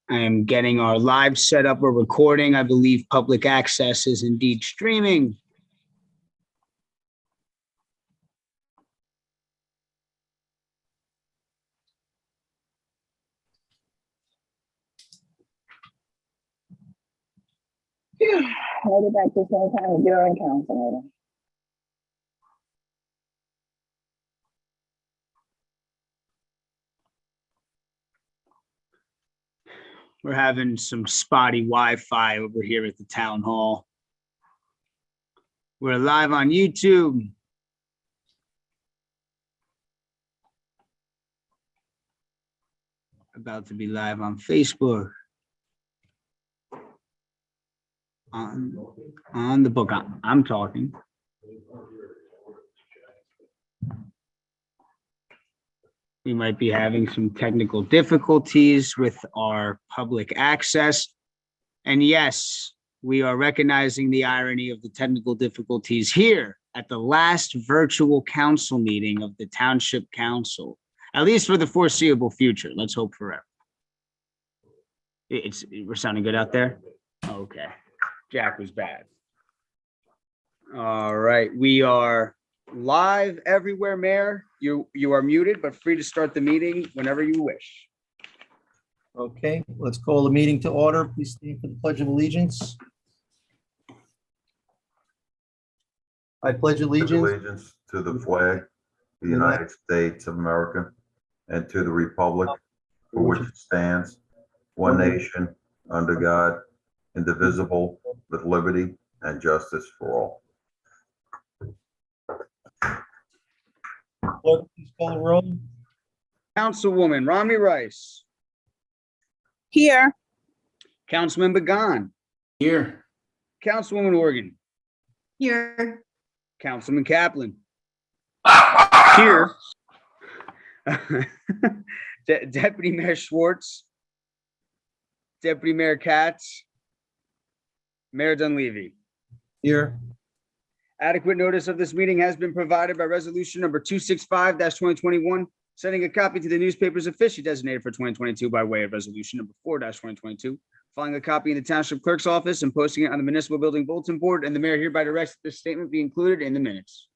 I am getting our live set up. We're recording. I believe public access is indeed streaming. I'll be back this whole time during council meeting. We're having some spotty Wi-Fi over here at the town hall. We're live on YouTube. About to be live on Facebook. On the book. I'm talking. We might be having some technical difficulties with our public access. And yes, we are recognizing the irony of the technical difficulties here at the last virtual council meeting of the Township Council, at least for the foreseeable future. Let's hope forever. We're sounding good out there? Okay. Jack was bad. All right. We are live everywhere, Mayor. You are muted, but free to start the meeting whenever you wish. Okay, let's call the meeting to order. Please stand for the Pledge of Allegiance. I pledge allegiance to the flag, the United States of America, and to the republic for which it stands, one nation, under God, indivisible, with liberty and justice for all. Clerk, please call the roll. Councilwoman Rami Rice. Here. Councilmember Gahn. Here. Councilwoman Organ. Here. Councilman Kaplan. Here. Deputy Mayor Schwartz. Deputy Mayor Katz. Mayor Dunleavy. Here. Adequate notice of this meeting has been provided by resolution number 265-2021, sending a copy to the newspapers officially designated for 2022 by way of resolution number 4-2022, filing a copy in the township clerk's office and posting it on the municipal building bulletin board, and the mayor hereby directs that this statement be included in the minutes.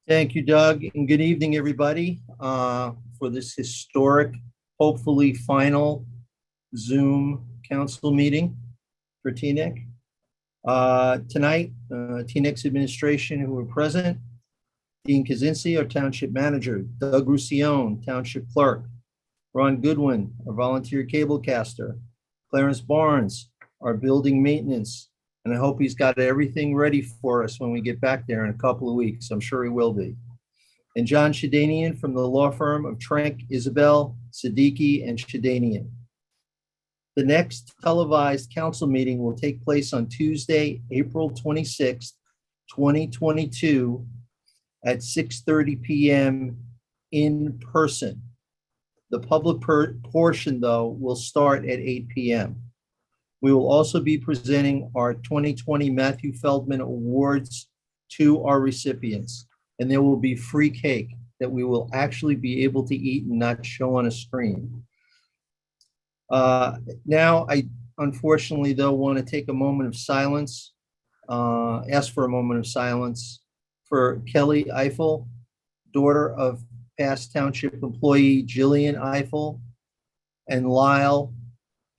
Thank you, Doug, and good evening, everybody, for this historic, hopefully final Zoom council meeting for TNEC. Tonight, TNEC's administration who are present: Dean Kaczynski, our township manager; Doug Roussillon, township clerk; Ron Goodwin, our volunteer cablecaster; Clarence Barnes, our building maintenance. And I hope he's got everything ready for us when we get back there in a couple of weeks. I'm sure he will be. And John Shadanian from the law firm of Trank, Isabel, Siddiqui, and Shadanian. The next televised council meeting will take place on Tuesday, April 26th, 2022 at 6:30 p.m. in person. The public portion, though, will start at 8 p.m. We will also be presenting our 2020 Matthew Feldman Awards to our recipients, and there will be free cake that we will actually be able to eat and not show on a screen. Now, I unfortunately, though, want to take a moment of silence, ask for a moment of silence for Kelly Eiffel, daughter of past township employee Jillian Eiffel, and Lyle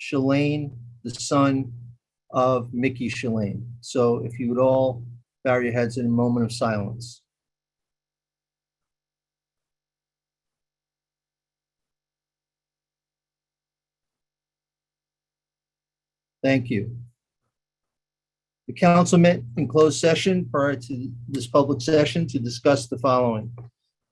Shalane, the son of Mickey Shalane. So if you would all bow your heads in a moment of silence. Thank you. The council met in closed session prior to this public session to discuss the following: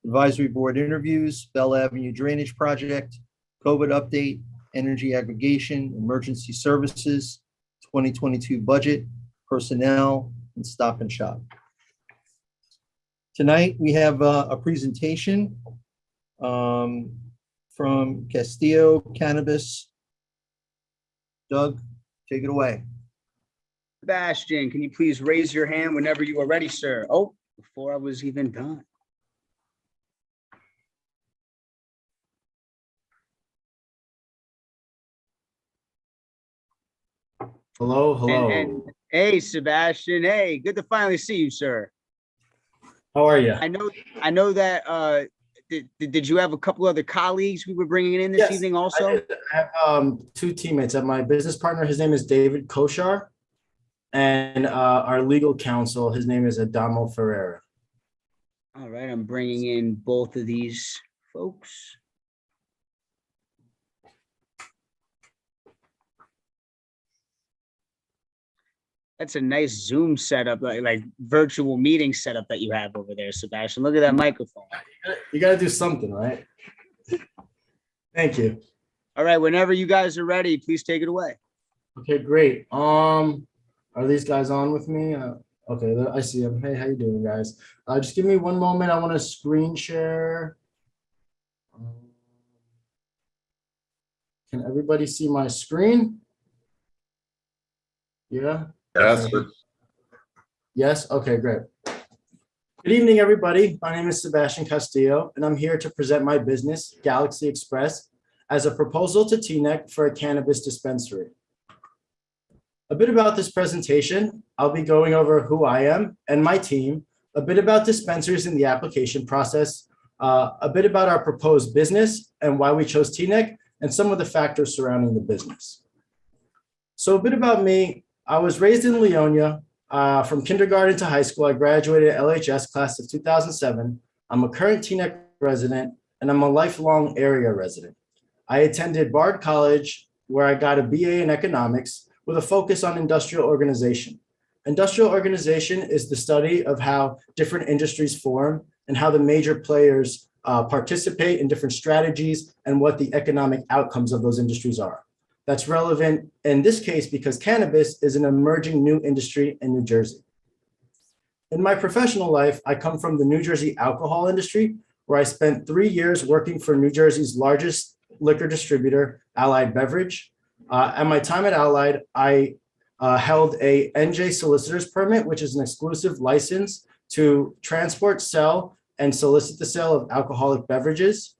advisory board interviews, Bell Avenue drainage project, COVID update, energy aggregation, emergency services, 2022 budget, personnel, and stop and shop. Tonight, we have a presentation from Castillo Cannabis. Doug, take it away. Sebastian, can you please raise your hand whenever you are ready, sir? Oh, before I was even done. Hello, hello. And hey, Sebastian, hey, good to finally see you, sir. How are you? I know that did you have a couple other colleagues we were bringing in this Yes, evening also? I have two teammates. My business partner, his name is David Koshar, and our legal counsel, his name is Adamo Ferreira. All right, I'm bringing in both of these folks. That's a nice Zoom setup, like virtual meeting setup that you have over there, Sebastian. Look at that microphone. You got to do something, right? Thank you. All right, whenever you guys are ready, please take it away. Okay, great. Are these guys on with me? Okay, I see them. Hey, how you doing, guys? Just give me one moment. I want to screen share. Can everybody see my screen? Yeah. Yes. Yes. Okay, great. Good evening, everybody. My name is Sebastian Castillo, and I'm here to present my business, Galaxy Express, as a proposal to TNEC for a cannabis dispensary. A bit about this presentation, I'll be going over who I am and my team, a bit about dispensaries in the application process, a bit about our proposed business and why we chose TNEC, and some of the factors surrounding the business. So a bit about me. I was raised in Leonia. From kindergarten to high school, I graduated at LHS class of 2007. I'm a current TNEC resident, and I'm a lifelong area resident. I attended Bard College, where I got a BA in economics with a focus on industrial organization. Industrial organization is the study of how different industries form and how the major players participate in different strategies and what the economic outcomes of those industries are. That's relevant in this case because cannabis is an emerging new industry in New Jersey. In my professional life, I come from the New Jersey alcohol industry, where I spent 3 years working for New Jersey's largest liquor distributor, Allied Beverage. At my time at Allied, I held a NJ solicitor's permit, which is an exclusive license to transport, sell, and solicit the sale of alcoholic beverages.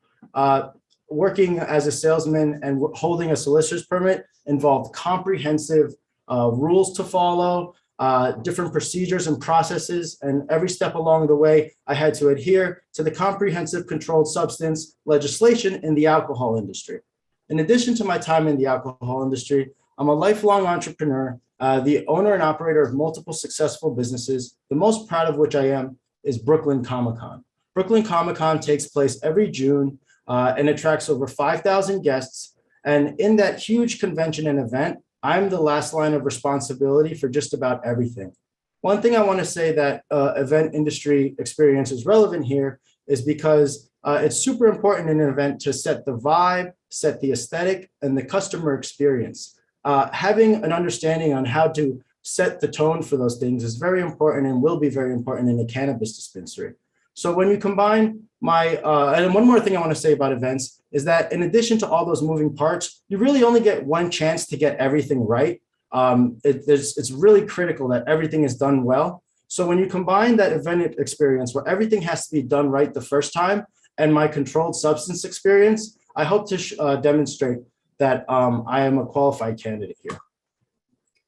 Working as a salesman and holding a solicitor's permit involved comprehensive rules to follow, different procedures and processes, and every step along the way, I had to adhere to the comprehensive controlled substance legislation in the alcohol industry. In addition to my time in the alcohol industry, I'm a lifelong entrepreneur, the owner and operator of multiple successful businesses, the most proud of which I am is Brooklyn Comic-Con. Brooklyn Comic-Con takes place every June and attracts over 5,000 guests. And in that huge convention and event, I'm the last line of responsibility for just about everything. One thing I want to say that event industry experience is relevant here is because it's super important in an event to set the vibe, set the aesthetic, and the customer experience. Having an understanding on how to set the tone for those things is very important and will be very important in a cannabis dispensary. So when you combine and one more thing I want to say about events is that in addition to all those moving parts, you really only get one chance to get everything right. It's really critical that everything is done well. So when you combine that event experience where everything has to be done right the first time and my controlled substance experience, I hope to demonstrate that I am a qualified candidate here.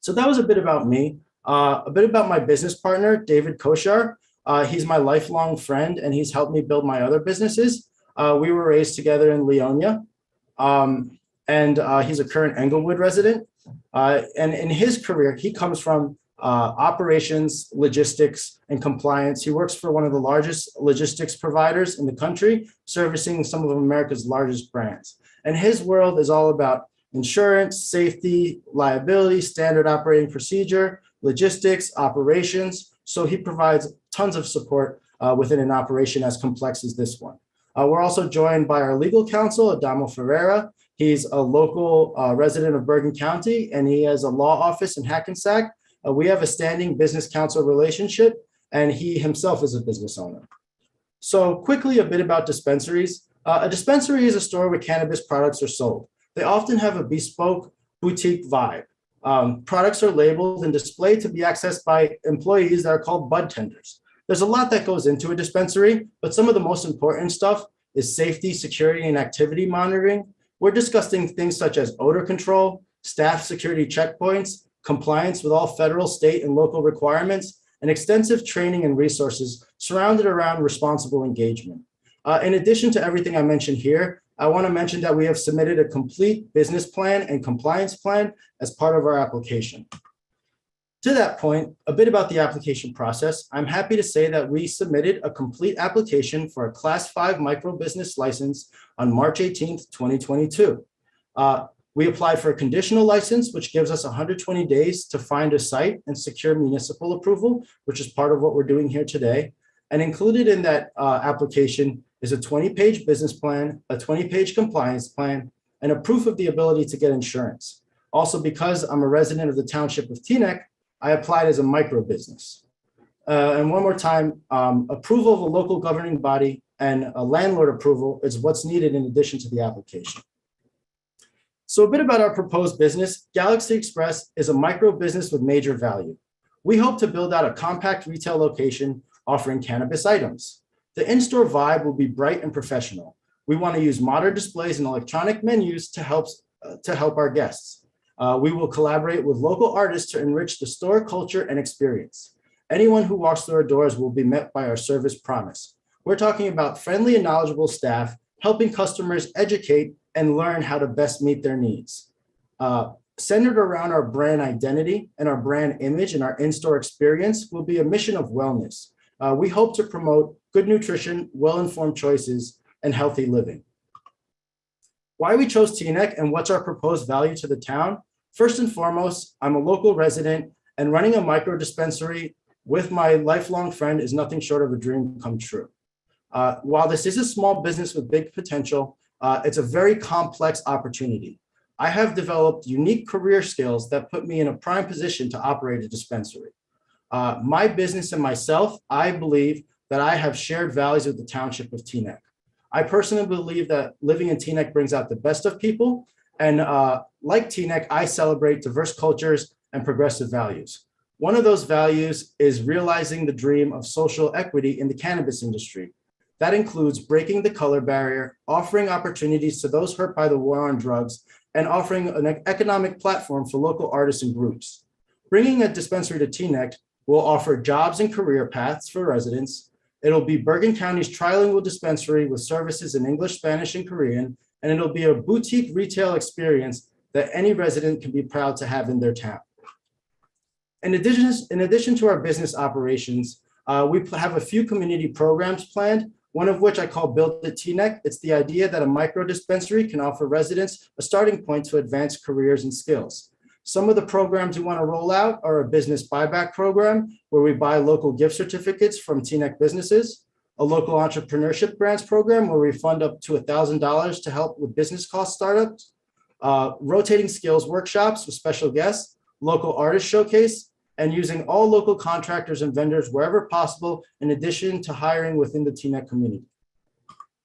So that was a bit about me, a bit about my business partner, David Koshar. He's my lifelong friend, and he's helped me build my other businesses. We were raised together in Leonia, and he's a current Englewood resident. And in his career, he comes from operations, logistics, and compliance. He works for one of the largest logistics providers in the country, servicing some of America's largest brands. And his world is all about insurance, safety, liability, standard operating procedure, logistics, operations. So he provides tons of support within an operation as complex as this one. We're also joined by our legal counsel, Adamo Ferreira. He's a local resident of Bergen County, and he has a law office in Hackensack. We have a standing business counsel relationship, and he himself is a business owner. So quickly, a bit about dispensaries. A dispensary is a store where cannabis products are sold. They often have a bespoke boutique vibe. Products are labeled and displayed to be accessed by employees that are called bud tenders. There's a lot that goes into a dispensary, but some of the most important stuff is safety, security, and activity monitoring. We're discussing things such as odor control, staff security checkpoints, compliance with all federal, state, and local requirements, and extensive training and resources surrounded around responsible engagement. In addition to everything I mentioned here, I want to mention that we have submitted a complete business plan and compliance plan as part of our application. To that point, a bit about the application process. I'm happy to say that we submitted a complete application for a Class 5 micro business license on March 18th, 2022. We applied for a conditional license, which gives us 120 days to find a site and secure municipal approval, which is part of what we're doing here today. And included in that application is a 20-page business plan, a 20-page compliance plan, and a proof of the ability to get insurance. Also, because I'm a resident of the township of Teaneck, I applied as a micro business. And one more time, approval of a local governing body and a landlord approval is what's needed in addition to the application. So a bit about our proposed business. Galaxy Express is a micro business with major value. We hope to build out a compact retail location offering cannabis items. The in-store vibe will be bright and professional. We want to use modern displays and electronic menus to help our guests. We will collaborate with local artists to enrich the store culture and experience. Anyone who walks through our doors will be met by our service promise. We're talking about friendly and knowledgeable staff, helping customers educate and learn how to best meet their needs. Centered around our brand identity and our brand image and our in-store experience will be a mission of wellness. We hope to promote good nutrition, well-informed choices, and healthy living. Why we chose Teaneck and what's our proposed value to the town? First and foremost, I'm a local resident, and running a micro dispensary with my lifelong friend is nothing short of a dream come true. While this is a small business with big potential, it's a very complex opportunity. I have developed unique career skills that put me in a prime position to operate a dispensary. My business and myself, I believe that I have shared values with the township of Teaneck. I personally believe that living in Teaneck brings out the best of people. And like Teaneck, I celebrate diverse cultures and progressive values. One of those values is realizing the dream of social equity in the cannabis industry. That includes breaking the color barrier, offering opportunities to those hurt by the war on drugs, and offering an economic platform for local artists and groups. Bringing a dispensary to Teaneck will offer jobs and career paths for residents. It'll be Bergen County's trilingual dispensary with services in English, Spanish, and Korean, and it'll be a boutique retail experience that any resident can be proud to have in their town. In addition to our business operations, we have a few community programs planned, one of which I call Build at Teaneck. It's the idea that a micro dispensary can offer residents a starting point to advance careers and skills. Some of the programs we want to roll out are a business buyback program where we buy local gift certificates from Teaneck businesses, a local entrepreneurship grants program where we fund up to $1,000 to help with business cost startups, rotating skills workshops with special guests, local artist showcase, and using all local contractors and vendors wherever possible, in addition to hiring within the Teaneck community.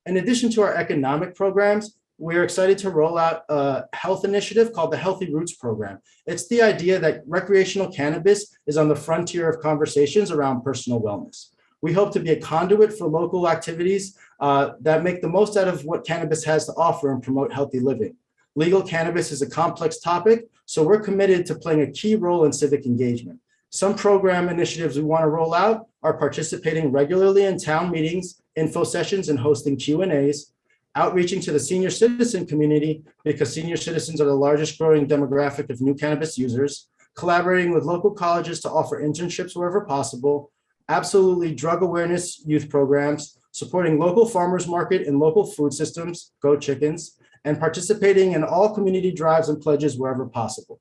In addition to our economic programs, we're excited to roll out a health initiative called the Healthy Roots Program. It's the idea that recreational cannabis is on the frontier of conversations around personal wellness. We hope to be a conduit for local activities that make the most out of what cannabis has to offer and promote healthy living. Legal cannabis is a complex topic, so we're committed to playing a key role in civic engagement. Some program initiatives we want to roll out are participating regularly in town meetings, info sessions, and hosting Q&As, outreaching to the senior citizen community because senior citizens are the largest growing demographic of new cannabis users, collaborating with local colleges to offer internships wherever possible, absolutely drug awareness youth programs, supporting local farmers market and local food systems, Go Chickens, and participating in all community drives and pledges wherever possible.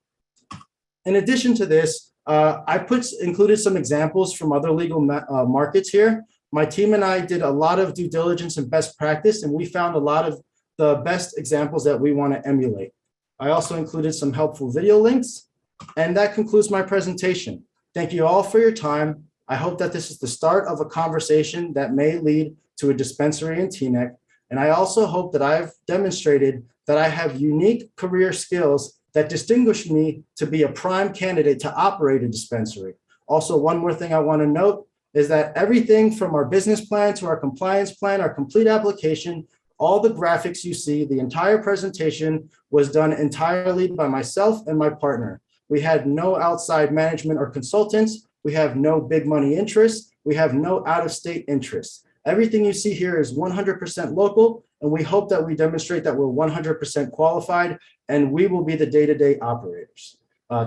In addition to this, I included some examples from other legal markets here. My team and I did a lot of due diligence and best practice, and we found a lot of the best examples that we want to emulate. I also included some helpful video links, and that concludes my presentation. Thank you all for your time. I hope that this is the start of a conversation that may lead to a dispensary in Teaneck, and I also hope that I've demonstrated that I have unique career skills that distinguish me to be a prime candidate to operate a dispensary. Also, one more thing I want to note is that everything from our business plan to our compliance plan, our complete application, all the graphics you see, the entire presentation was done entirely by myself and my partner. We had no outside management or consultants. We have no big money interests. We have no out-of-state interests. Everything you see here is 100% local, and we hope that we demonstrate that we're 100% qualified, and we will be the day-to-day operators.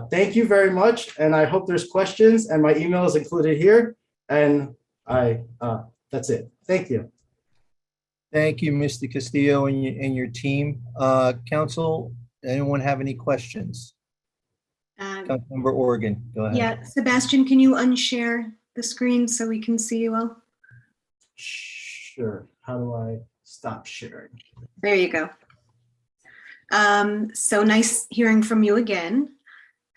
Thank you very much, and I hope there's questions, and my email is included here, and that's it. Thank you. Thank you, Mr. Castillo and your team. Council, anyone have any questions? Councilmember Organ, go ahead. Yeah, Sebastian, can you unshare the screen so we can see you all? Sure. How do I stop sharing? There you go. So nice hearing from you again.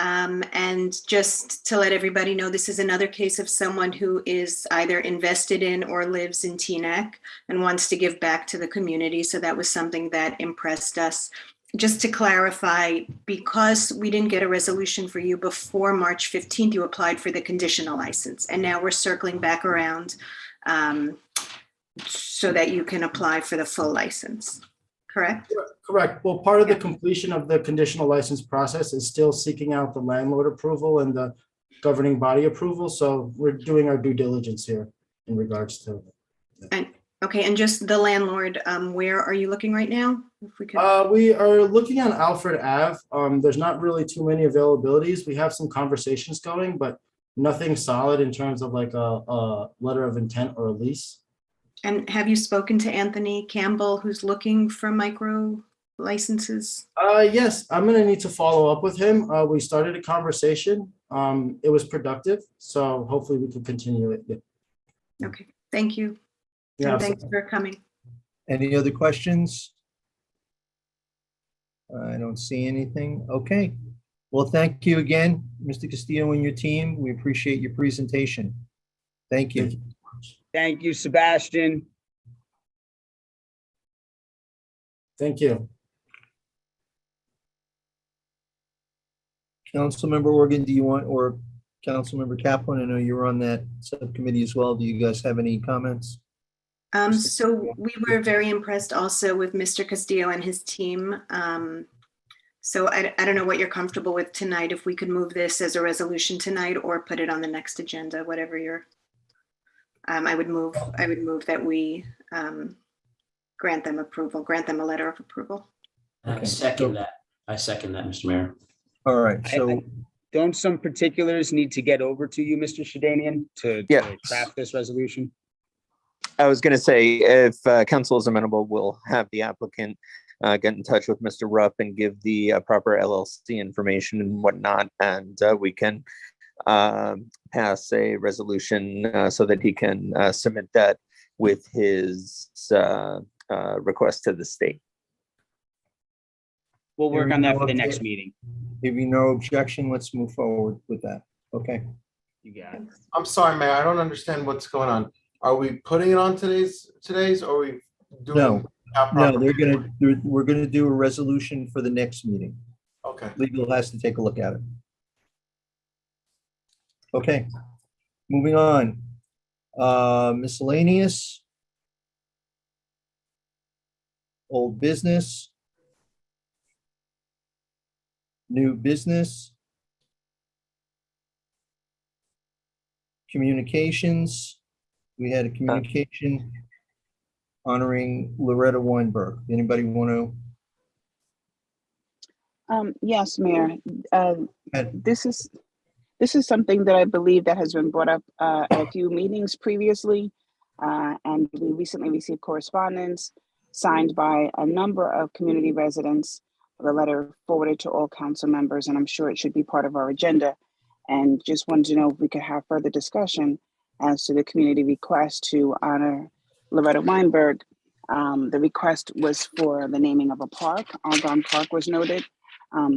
And just to let everybody know, this is another case of someone who is either invested in or lives in Teaneck and wants to give back to the community. So that was something that impressed us. Just to clarify, because we didn't get a resolution for you before March 15th, you applied for the conditional license. And now we're circling back around so that you can apply for the full license, correct? Correct. Well, part of the completion of the conditional license process is still seeking out the landlord approval and the governing body approval. So we're doing our due diligence here in regards to. Okay, and just the landlord, where are you looking right now? If we could. We are looking on Alfred Ave. There's not really too many availabilities. We have some conversations going, but nothing solid in terms of like a letter of intent or a lease. And have you spoken to Anthony Campbell, who's looking for micro licenses? Yes, I'm gonna need to follow up with him. We started a conversation. It was productive, so hopefully we can continue it. Yeah. Okay, thank you. Yeah, And thanks for coming. Any other questions? I don't see anything. Okay. Well, thank you again, Mr. Castillo and your team. We appreciate your presentation. Thank you. Thank you, Sebastian. Thank you. Councilmember Organ, do you want, or Councilmember Kaplan, I know you're on that subcommittee as well. Do you guys have any comments? So we were very impressed also with Mr. Castillo and his team. So I don't know what you're comfortable with tonight, if we could move this as a resolution tonight or put it on the next agenda, whatever you're, I would move that we grant them approval, grant them a letter of approval. I second that. I second that, Mr. Mayor. All right, so Don't some particulars need to get over to you, Mr. Shedanian, to draft this resolution? I was going to say, if council is amenable, we'll have the applicant get in touch with Mr. Rupp and give the proper LLC information and whatnot, and we can pass a resolution so that he can submit that with his request to the state. We'll work on that for the next meeting. if you no objection, let's move forward with that. Okay. You got it. I'm sorry, Mayor, I don't understand what's going on. Are we putting it on today's, or are we doing? No, we're gonna do a resolution for the next meeting. Okay. Legal has to take a look at it. Okay, moving on. Miscellaneous. Old business. New business. Communications. We had a communication honoring Loretta Weinberg. Anybody want to? Yes, Mayor. This is something that I believe that has been brought up at a few meetings previously, and we recently received correspondence signed by a number of community residents. The letter forwarded to all council members, and I'm sure it should be part of our agenda. And just wanted to know if we could have further discussion as to the community request to honor Loretta Weinberg. The request was for the naming of a park. Argonne Park was noted.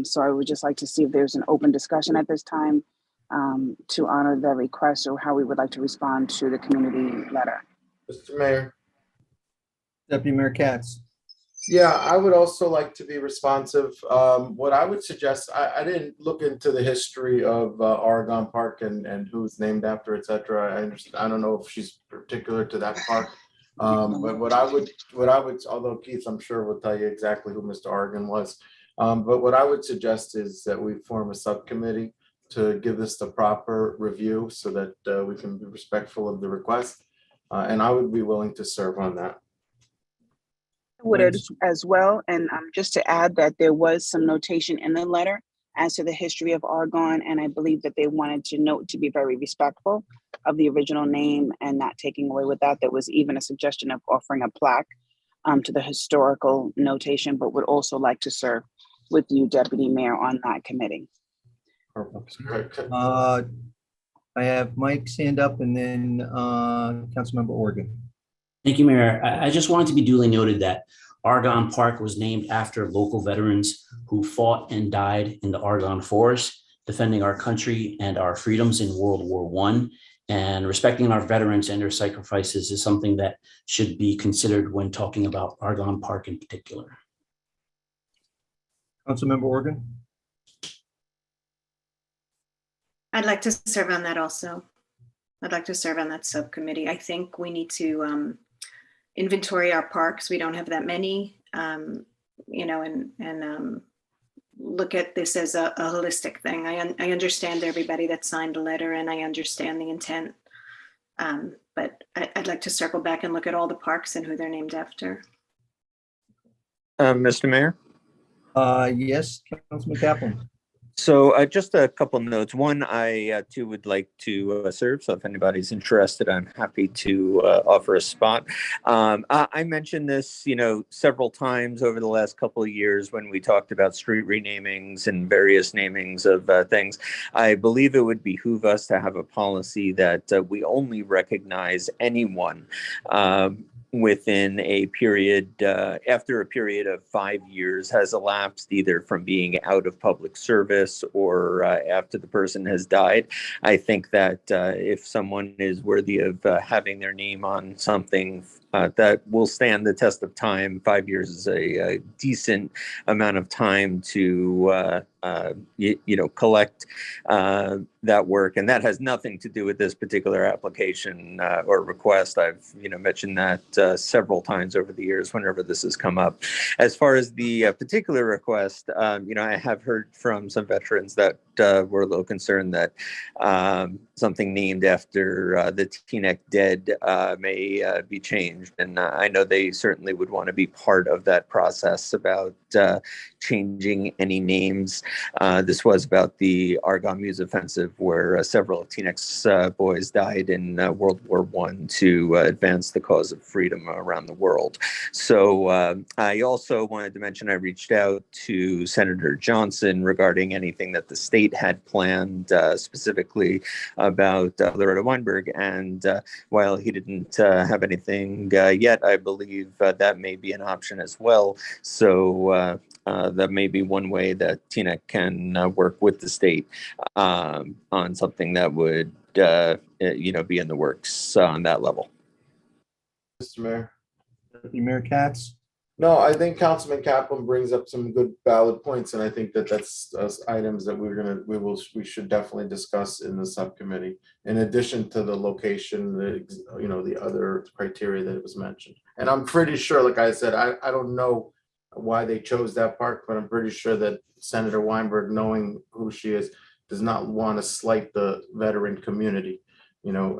So I would just like to see if there's an open discussion at this time to honor the request, or how we would like to respond to the community letter. Mr. Mayor. Deputy Mayor Katz. Yeah, I would also like to be responsive. What I would suggest, I didn't look into the history of Oregon Park and who's named after, et cetera. I understand. I don't know if she's particular to that park. But what I would, although Keith, I'm sure will tell you exactly who Mr. Oregon was. But what I would suggest is that we form a subcommittee to give this the proper review so that we can be respectful of the request. And I would be willing to serve on that. Would as well, and just to add that there was some notation in the letter as to the history of Argonne, and I believe that they wanted to note to be very respectful of the original name and not taking away with that. There was even a suggestion of offering a plaque to the historical notation, but would also like to serve with you, Deputy Mayor, on that committee. I have Mike stand up and then Councilmember Organ. Thank you, Mayor. I just wanted to be duly noted that Argonne Park was named after local veterans who fought and died in the Argonne Forest, defending our country and our freedoms in World War I. And respecting our veterans and their sacrifices is something that should be considered when talking about Argonne Park in particular. Councilmember Organ. I'd like to serve on that also. I'd like to serve on that subcommittee. I think we need to inventory our parks. We don't have that many, you know, and look at this as a holistic thing. I understand everybody that signed the letter and I understand the intent, but I'd like to circle back and look at all the parks and who they're named after. Mr. Mayor? Yes, Councilman Kaplan. So just a couple notes. One, I too would like to serve. So if anybody's interested, I'm happy to offer a spot. I mentioned this, you know, several times over the last couple of years when we talked about street renamings and various namings of things. I believe it would behoove us to have a policy that we only recognize anyone within a period, after a period of 5 years has elapsed, either from being out of public service or after the person has died. I think that if someone is worthy of having their name on something that will stand the test of time, 5 years is a decent amount of time to you know, collect that work, and that has nothing to do with this particular application or request. I've, you know, mentioned that several times over the years whenever this has come up. As far as the particular request, you know, I have heard from some veterans that were a little concerned that something named after the Teaneck dead may be changed, and I know they certainly would want to be part of that process about changing any names. This was about the Argonne Mews Offensive, where several of Teaneck's boys died in World War I to advance the cause of freedom around the world. So I also wanted to mention I reached out to Senator Johnson regarding anything that the state had planned, specifically about Loretta Weinberg. And while he didn't have anything yet, I believe that may be an option as well. So that may be one way that Teaneck can work with the state on something that would, you know, be in the works on that level. Mr. Mayor. Deputy Mayor Katz. No, I think Councilman Kaplan brings up some good valid points, and I think that that's items that we should definitely discuss in the subcommittee. In addition to the location, you know, the other criteria that was mentioned, and I'm pretty sure, like I said, I don't know why they chose that park, but I'm pretty sure that Senator Weinberg, knowing who she is, does not want to slight the veteran community. You know,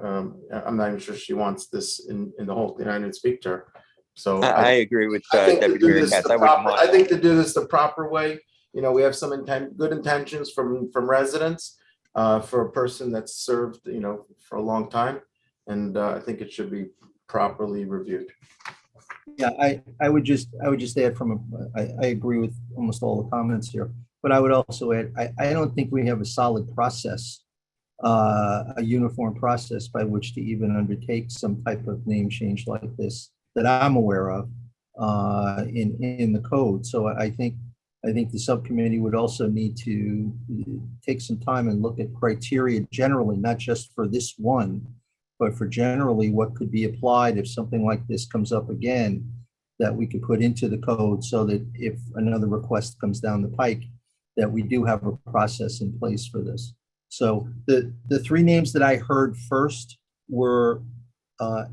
I'm not even sure she wants this in the whole thing. I didn't speak to her. So I agree with Deputy Mayor Katz. I think to do this the proper way, you know, we have some good intentions from residents for a person that's served, you know, for a long time. And I think it should be properly reviewed. Yeah, I would just add I agree with almost all the comments here, but I would also add, I don't think we have a solid process, a uniform process by which to even undertake some type of name change like this that I'm aware of in the code. So I think the subcommittee would also need to take some time and look at criteria generally, not just for this one, but for generally what could be applied if something like this comes up again, that we could put into the code so that if another request comes down the pike, that we do have a process in place for this. So the three names that I heard first were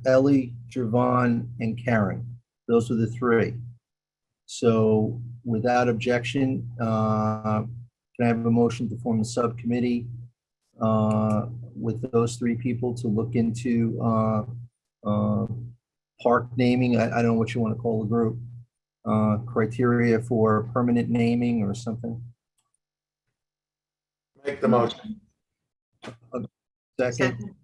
Ellie, Javon, and Karen. Those were the three. So without objection, can I have a motion to form a subcommittee with those three people to look into park naming? I don't know what you want to call the group. Criteria for permanent naming or something. Make the motion. Second.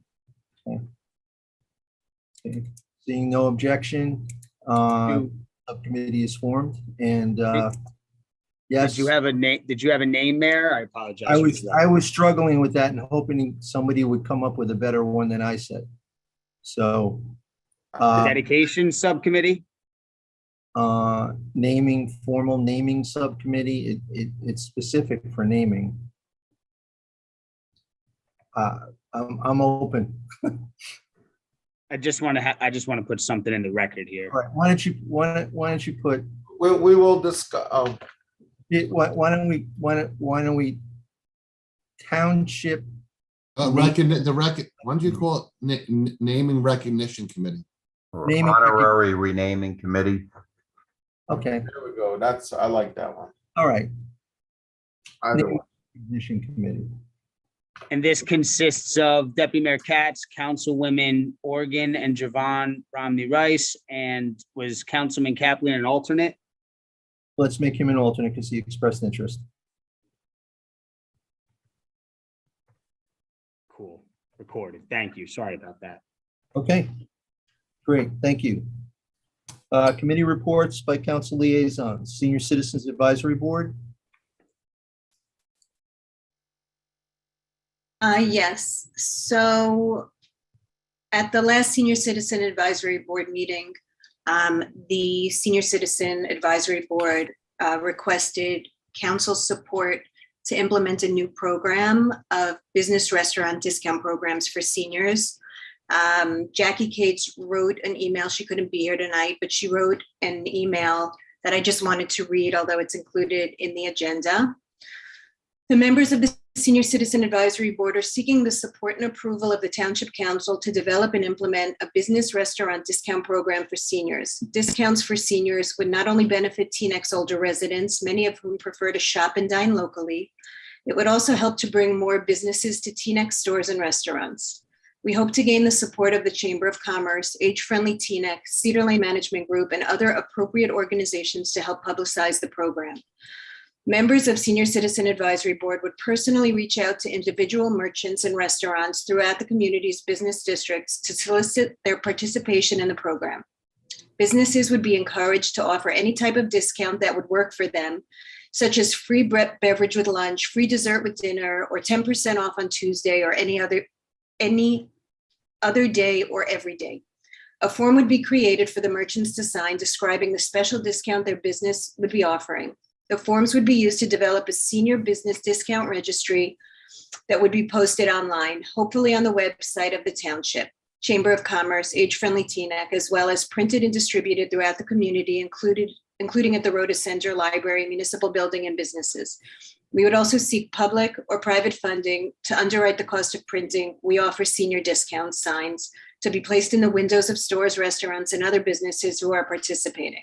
Okay. Seeing no objection, subcommittee is formed, and yes. Did you have a name? Did you have a name, Mayor? I apologize. I was struggling with that and hoping somebody would come up with a better one than I said. So Dedication Subcommittee? naming, formal naming subcommittee, it's specific for naming. I'm open. I just want to put something in the record here. All right, why don't you put, We will discuss, why don't we township, why don't you call it naming recognition committee? Or Naming- honorary renaming committee. okay, there we go. I like that one. all right. Either one. Recognition committee. And this consists of Deputy Mayor Katz, Councilwomen Organ and Javon Romney Rice, and was Councilman Kaplan an alternate? Let's make him an alternate because he expressed interest. Cool. Recorded. Thank you. Sorry about that. Okay, great, thank you. Committee reports by council liaisons, Senior Citizens Advisory Board. Yes, so at the last Senior Citizen Advisory Board meeting, the Senior Citizen Advisory Board requested council support to implement a new program of business restaurant discount programs for seniors. Jackie Cates wrote an email. She couldn't be here tonight, but she wrote an email that I just wanted to read, although it's included in the agenda. The members of the Senior Citizen Advisory Board are seeking the support and approval of the Township Council to develop and implement a business restaurant discount program for seniors. Discounts for seniors would not only benefit Teanex's older residents, many of whom prefer to shop and dine locally, it would also help to bring more businesses to Teanex stores and restaurants. We hope to gain the support of the Chamber of Commerce, Age Friendly Teanex, Cedar Lane Management Group, and other appropriate organizations to help publicize the program. Members of Senior Citizen Advisory Board would personally reach out to individual merchants and restaurants throughout the community's business districts to solicit their participation in the program. Businesses would be encouraged to offer any type of discount that would work for them, such as free beverage with lunch, free dessert with dinner, or 10% off on Tuesday or any other day or every day. A form would be created for the merchants to sign describing the special discount their business would be offering. The forms would be used to develop a senior business discount registry that would be posted online, hopefully on the website of the township, Chamber of Commerce, Age Friendly Teaneck, as well as printed and distributed throughout the community, including at the Rhoda Center, library, municipal building, and businesses. We would also seek public or private funding to underwrite the cost of printing. We offer senior discount signs to be placed in the windows of stores, restaurants, and other businesses who are participating.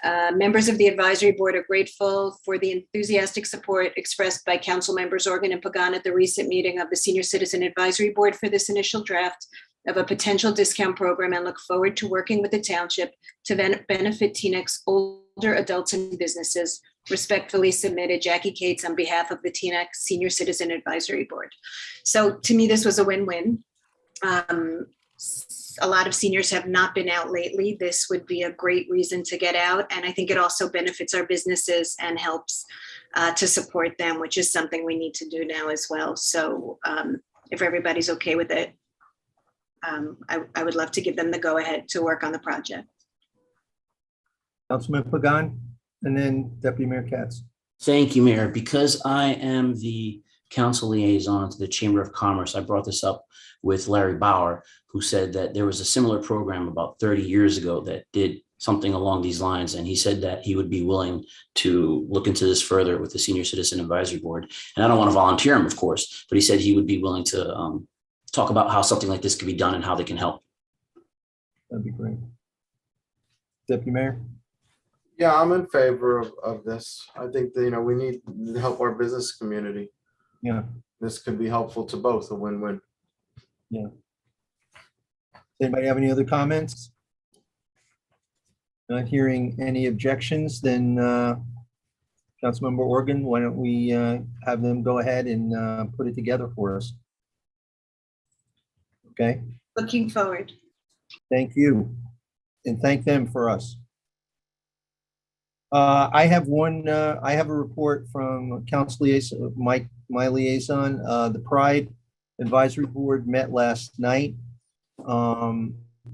Members of the advisory board are grateful for the enthusiastic support expressed by council members Organ and Pagan at the recent meeting of the Senior Citizen Advisory Board for this initial draft of a potential discount program, and look forward to working with the township to benefit Teanex's older adults and businesses. Respectfully submitted, Jackie Cates on behalf of the Teaneck Senior Citizen Advisory Board. So to me, this was a win-win. A lot of seniors have not been out lately. This would be a great reason to get out. And I think it also benefits our businesses and helps to support them, which is something we need to do now as well. So if everybody's okay with it, I would love to give them the go ahead to work on the project. Councilman Pagan, and then Deputy Mayor Katz. Thank you, Mayor. Because I am the council liaison to the Chamber of Commerce, I brought this up with Larry Bauer, who said that there was a similar program about 30 years ago that did something along these lines. And he said that he would be willing to look into this further with the Senior Citizen Advisory Board. And I don't want to volunteer him, of course, but he said he would be willing to talk about how something like this could be done and how they can help. That'd be great. Deputy Mayor? Yeah, I'm in favor of this. I think that, we need to help our business community. Yeah, This could be helpful to both, a win-win. yeah. Anybody have any other comments? Not hearing any objections, then Councilmember Organ, why don't we have them go ahead and put it together for us? Okay, Looking forward. thank you. And thank them for us. I have a report from Council Liaison, my liaison. The Pride Advisory Board met last night.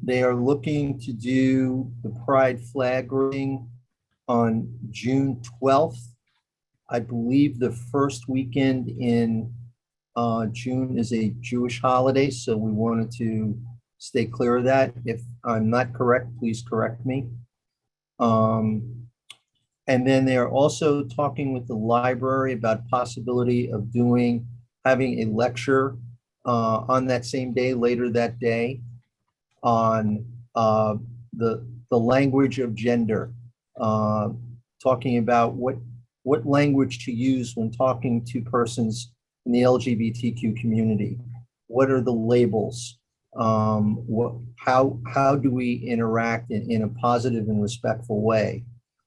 They are looking to do the Pride flag raising on June 12th. I believe the first weekend in June is a Jewish holiday, so we wanted to stay clear of that. If I'm not correct, please correct me. And then they are also talking with the library about possibility of having a lecture on that same day, later that day, on the language of gender, talking about what language to use when talking to persons in the LGBTQ community. What are the labels? How do we interact in a positive and respectful way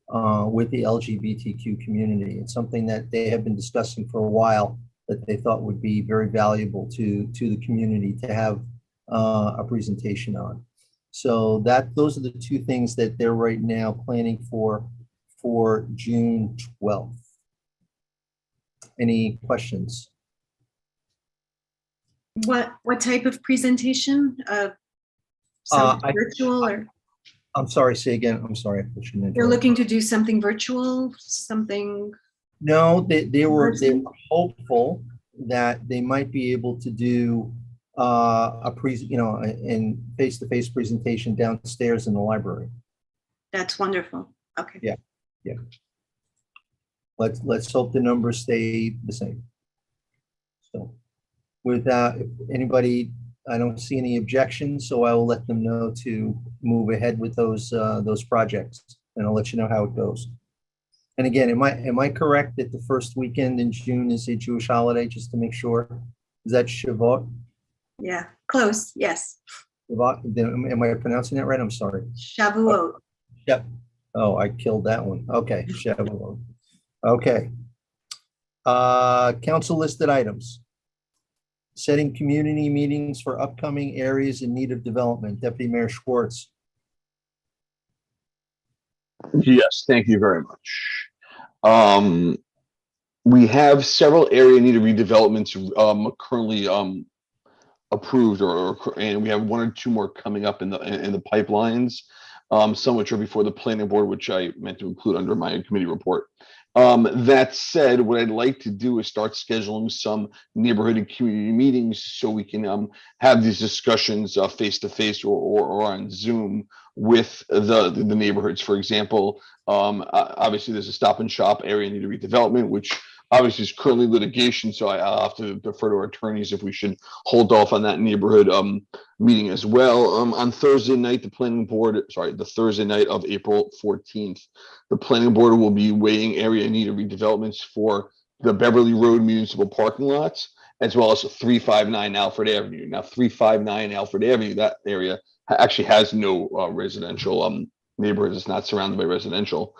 with the LGBTQ community? It's something that they have been discussing for a while, that they thought would be very valuable to the community to have a presentation on. So those are the two things that they're right now planning for June 12th. Any questions? What type of presentation? Some virtual or? I'm sorry, say again. I'm sorry. You're looking to do something virtual, something? No, they were hopeful that they might be able to do a face-to-face presentation downstairs in the library. That's wonderful. Okay. Yeah. Let's hope the numbers stay the same. So without anybody, I don't see any objections, so I will let them know to move ahead with those projects, and I'll let you know how it goes. And again, am I correct that the first weekend in June is a Jewish holiday, just to make sure? Is that Shavuot? Yeah, close. Yes. Shavuot? Am I pronouncing that right? I'm sorry. Shavuot. Yep. Oh, I killed that one. Okay, Shavuot. Okay. Council listed items. Setting community meetings for upcoming areas in need of development. Deputy Mayor Schwartz. Yes, thank you very much. We have several area need of redevelopments currently approved, and we have one or two more coming up in the pipelines. Some which are before the planning board, which I meant to include under my committee report. That said, what I'd like to do is start scheduling some neighborhood and community meetings so we can have these discussions face to face or on Zoom with the neighborhoods. For example, obviously there's a Stop and Shop area need redevelopment, which obviously is currently litigation, so I'll have to defer to our attorneys if we should hold off on that neighborhood meeting as well. On Thursday night, the Thursday night of April 14th, the planning board will be weighing area need of redevelopments for the Beverly Road municipal parking lots, as well as 359 Alfred Avenue. Now, 359 Alfred Avenue, that area actually has no residential neighborhoods. It's not surrounded by residential.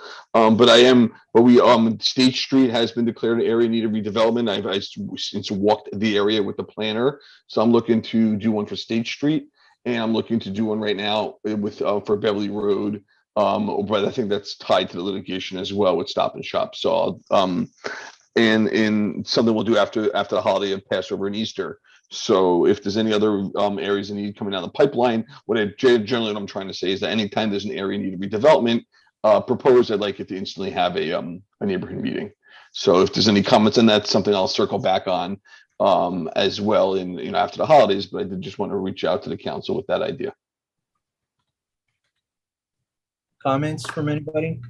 State Street has been declared an area in need of redevelopment. I've since walked the area with the planner, so I'm looking to do one for State Street, and I'm looking to do one right now with for Beverly Road. But I think that's tied to the litigation as well with Stop and Shop. So and something we'll do after the holiday of Passover and Easter. So if there's any other areas in need coming down the pipeline, what I'm trying to say is that anytime there's an area in need of redevelopment proposed, I'd like it to instantly have a neighborhood meeting. So if there's any comments on that, something I'll circle back on as well in after the holidays. But I did just want to reach out to the council with that idea. Comments from anybody?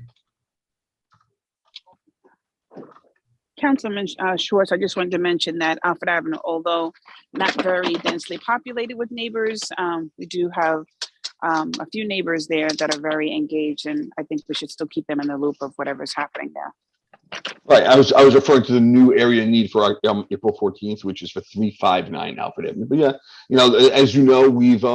Councilman Schwartz, I just wanted to mention that Alfred Avenue, although not very densely populated with neighbors, we do have a few neighbors there that are very engaged, and I think we should still keep them in the loop of whatever's happening there. Right, I was referring to the new area need for April 14th, which is for 359 Alfred Avenue. But yeah, as you know, we've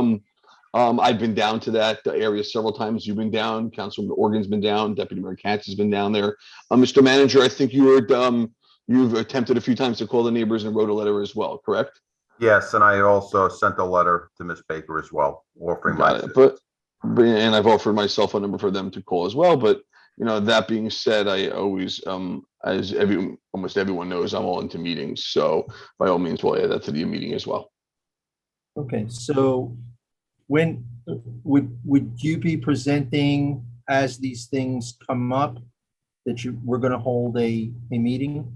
I've been down to that area several times. You've been down, Councilman Organ's been down, Deputy Mayor Katz has been down there. Mr. Manager, I think you've attempted a few times to call the neighbors and wrote a letter as well, correct? Yes, and I also sent a letter to Ms. Baker as well, offering my Got it. And I've offered my cell phone number for them to call as well. But that being said, I always, as almost everyone knows, I'm all into meetings. So by all means, we'll add that to the meeting as well. Okay, so when would you be presenting as these things come up that we're going to hold a meeting?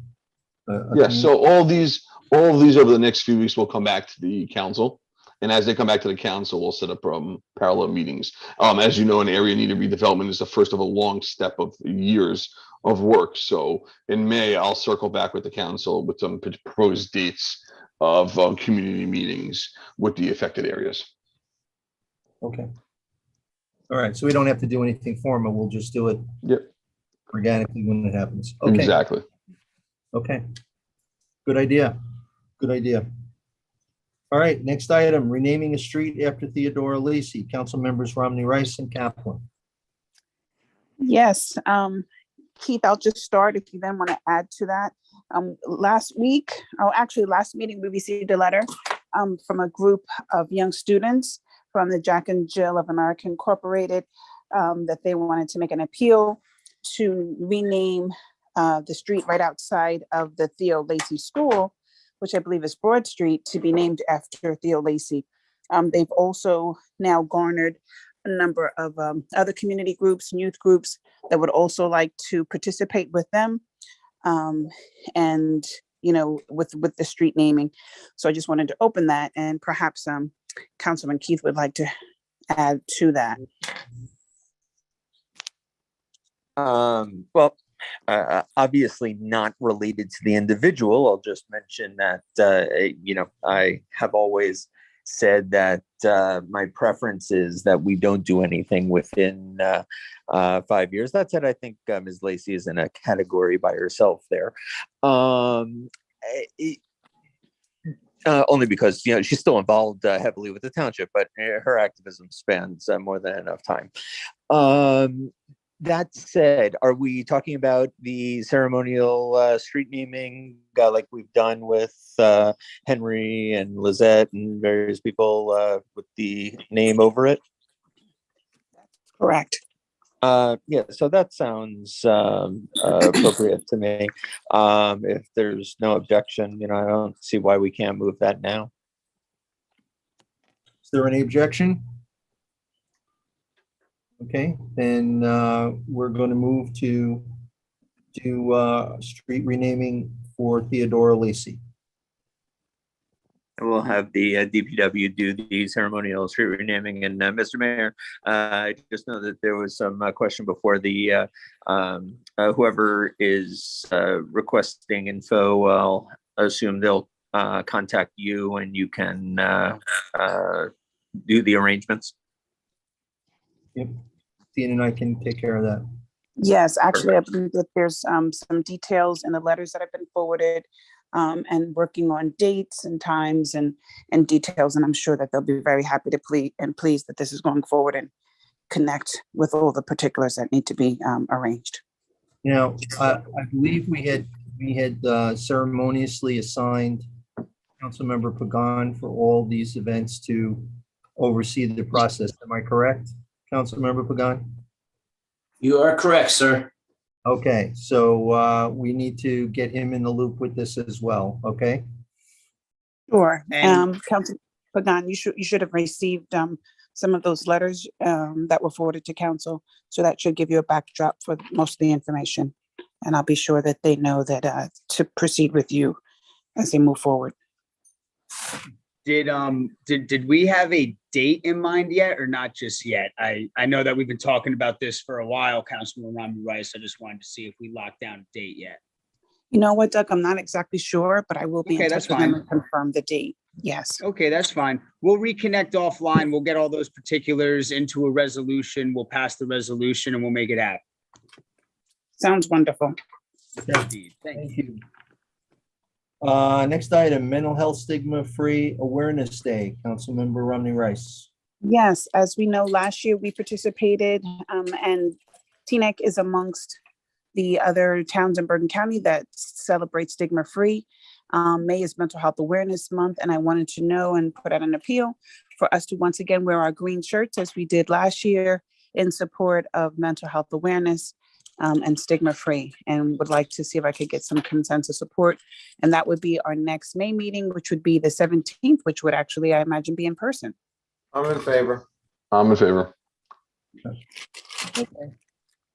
Yes. So all of these over the next few weeks will come back to the council. And as they come back to the council, we'll set up parallel meetings. As you know, an area needed redevelopment is the first of a long step of years of work. So in May, I'll circle back with the council with some proposed dates of community meetings with the affected areas. Okay. All right. So we don't have to do anything formal. We'll just do it organically when it happens. Okay. Exactly. Okay. Good idea. Good idea. All right, next item, renaming a street after Theodora Lacey. Council members Romney Rice and Kaplan. Yes, Keith, I'll just start if you then want to add to that. Last meeting, we received a letter from a group of young students from the Jack and Jill of America Incorporated that they wanted to make an appeal to rename the street right outside of the Theo Lacey School, which I believe is Broad Street, to be named after Theo Lacey. They've also now garnered a number of other community groups, youth groups that would also like to participate with them, and with the street naming. So I just wanted to open that, and perhaps Councilman Keith would like to add to that. Well, obviously not related to the individual. I'll just mention that, I have always said that my preference is that we don't do anything within 5 years. That said, I think Ms. Lacey is in a category by herself there. Only because, she's still involved heavily with the township, but her activism spans more than enough time. That said, are we talking about the ceremonial street naming like we've done with Henry and Lizette and various people with the name over it? Correct. Yeah, so that sounds appropriate to me. If there's no objection, I don't see why we can't move that now. Is there any objection? Okay, then we're going to move to street renaming for Theodora Lacey. We'll have the DPW do the ceremonial street renaming. And Mr. Mayor, I just know that there was some question before the whoever is requesting info. I'll assume they'll contact you and you can do the arrangements. Yep, Dean and I can take care of that. Yes, actually, I believe that there's some details in the letters that have been forwarded, and working on dates and times and details. And I'm sure that they'll be very happy to pleased that this is going forward and connect with all the particulars that need to be arranged. Now, I believe we had ceremoniously assigned Councilmember Pagan for all these events to oversee the process. Am I correct, Councilmember Pagan? You are correct, sir. Okay, so we need to get him in the loop with this as well, okay? Sure. And- Council Pagan, you should have received some of those letters that were forwarded to council. So that should give you a backdrop for most of the information. And I'll be sure that they know that to proceed with you as they move forward. Did we have a date in mind yet or not just yet? I know that we've been talking about this for a while, Councilman Romney Rice. I just wanted to see if we locked down a date yet. You know what, Doug? I'm not exactly sure, but I will be Okay, in that's touch with them fine. and confirm the date. Yes, Okay, that's fine. We'll reconnect offline. We'll get all those particulars into a resolution. We'll pass the resolution and we'll make it happen. sounds wonderful. Indeed. Thank Thank you. you. Next item, Mental Health Stigma Free Awareness Day. Councilmember Romney Rice. Yes, as we know, last year we participated, and Teaneck is amongst the other towns in Bergen County that celebrate stigma free. May is Mental Health Awareness Month, and I wanted to know and put out an appeal for us to once again wear our green shirts as we did last year in support of mental health awareness and stigma free, and would like to see if I could get some consensus support. And that would be our next May meeting, which would be the 17th, which would actually, I imagine, be in person. I'm in favor. I'm in favor.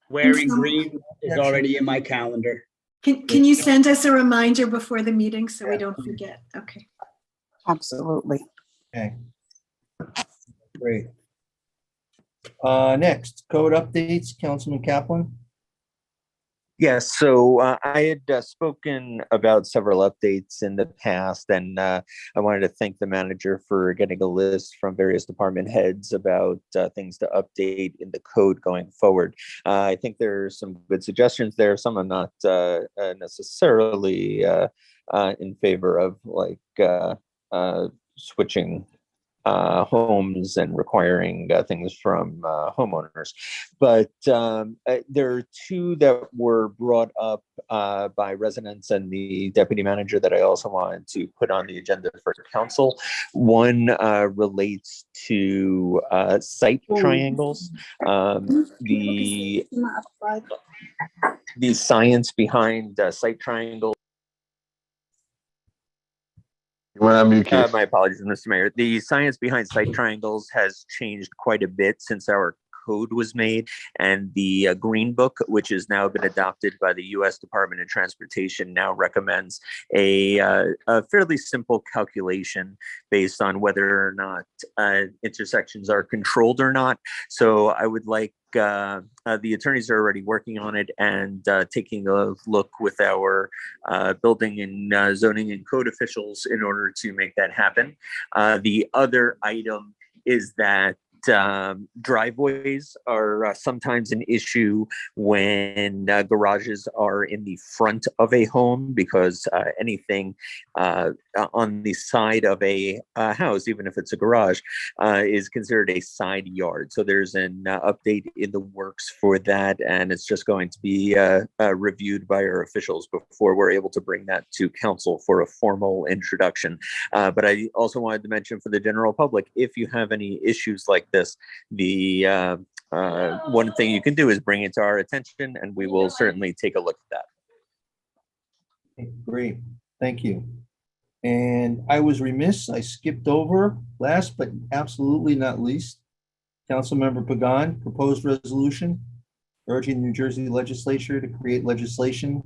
Wearing green is already in my calendar. Can you send us a reminder before the meeting so we don't forget? Okay. Absolutely. Okay. Great. Next, code updates, Councilman Kaplan. Yes, so I had spoken about several updates in the past, and I wanted to thank the manager for getting a list from various department heads about things to update in the code going forward. I think there are some good suggestions there. Some I'm not necessarily in favor of, like switching homes and requiring things from homeowners. But there are two that were brought up by residents and the deputy manager that I also wanted to put on the agenda for council. One relates to site triangles. The science behind site triangles. My apologies, Mr. Mayor. The science behind site triangles has changed quite a bit since our code was made, and the Green Book, which has now been adopted by the U.S. Department of Transportation, now recommends a fairly simple calculation based on whether or not intersections are controlled or not. So I would like the attorneys are already working on it and taking a look with our building and zoning and code officials in order to make that happen. The other item is that driveways are sometimes an issue when garages are in the front of a home, because anything on the side of a house, even if it's a garage, is considered a side yard. So there's an update in the works for that, and it's just going to be reviewed by our officials before we're able to bring that to council for a formal introduction. But I also wanted to mention for the general public, if you have any issues like this, the one thing you can do is bring it to our attention, and we will certainly take a look at that. Great, thank you. And I was remiss, I skipped over last but absolutely not least, Councilmember Pagan, proposed resolution urging the New Jersey legislature to create legislation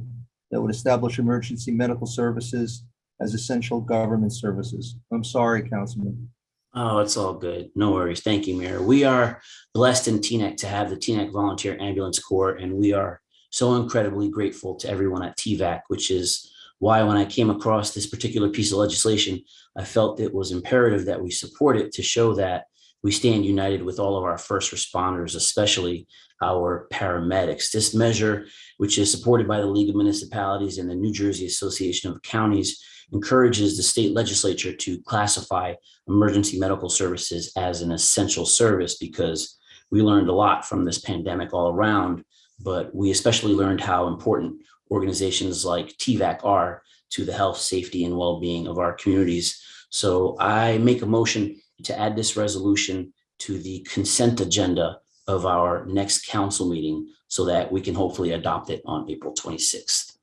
that would establish emergency medical services as essential government services. I'm sorry, Councilman. Oh, it's all good. No worries. Thank you, Mayor. We are blessed in Teaneck to have the Teaneck Volunteer Ambulance Corps, and we are so incredibly grateful to everyone at TVAC, which is why when I came across this particular piece of legislation, I felt it was imperative that we support it to show that we stand united with all of our first responders, especially our paramedics. This measure, which is supported by the League of Municipalities and the New Jersey Association of Counties, encourages the state legislature to classify emergency medical services as an essential service, because we learned a lot from this pandemic all around, but we especially learned how important organizations like TVAC are to the health, safety, and well-being of our communities. So I make a motion to add this resolution to the consent agenda of our next council meeting so that we can hopefully adopt it on April 26th.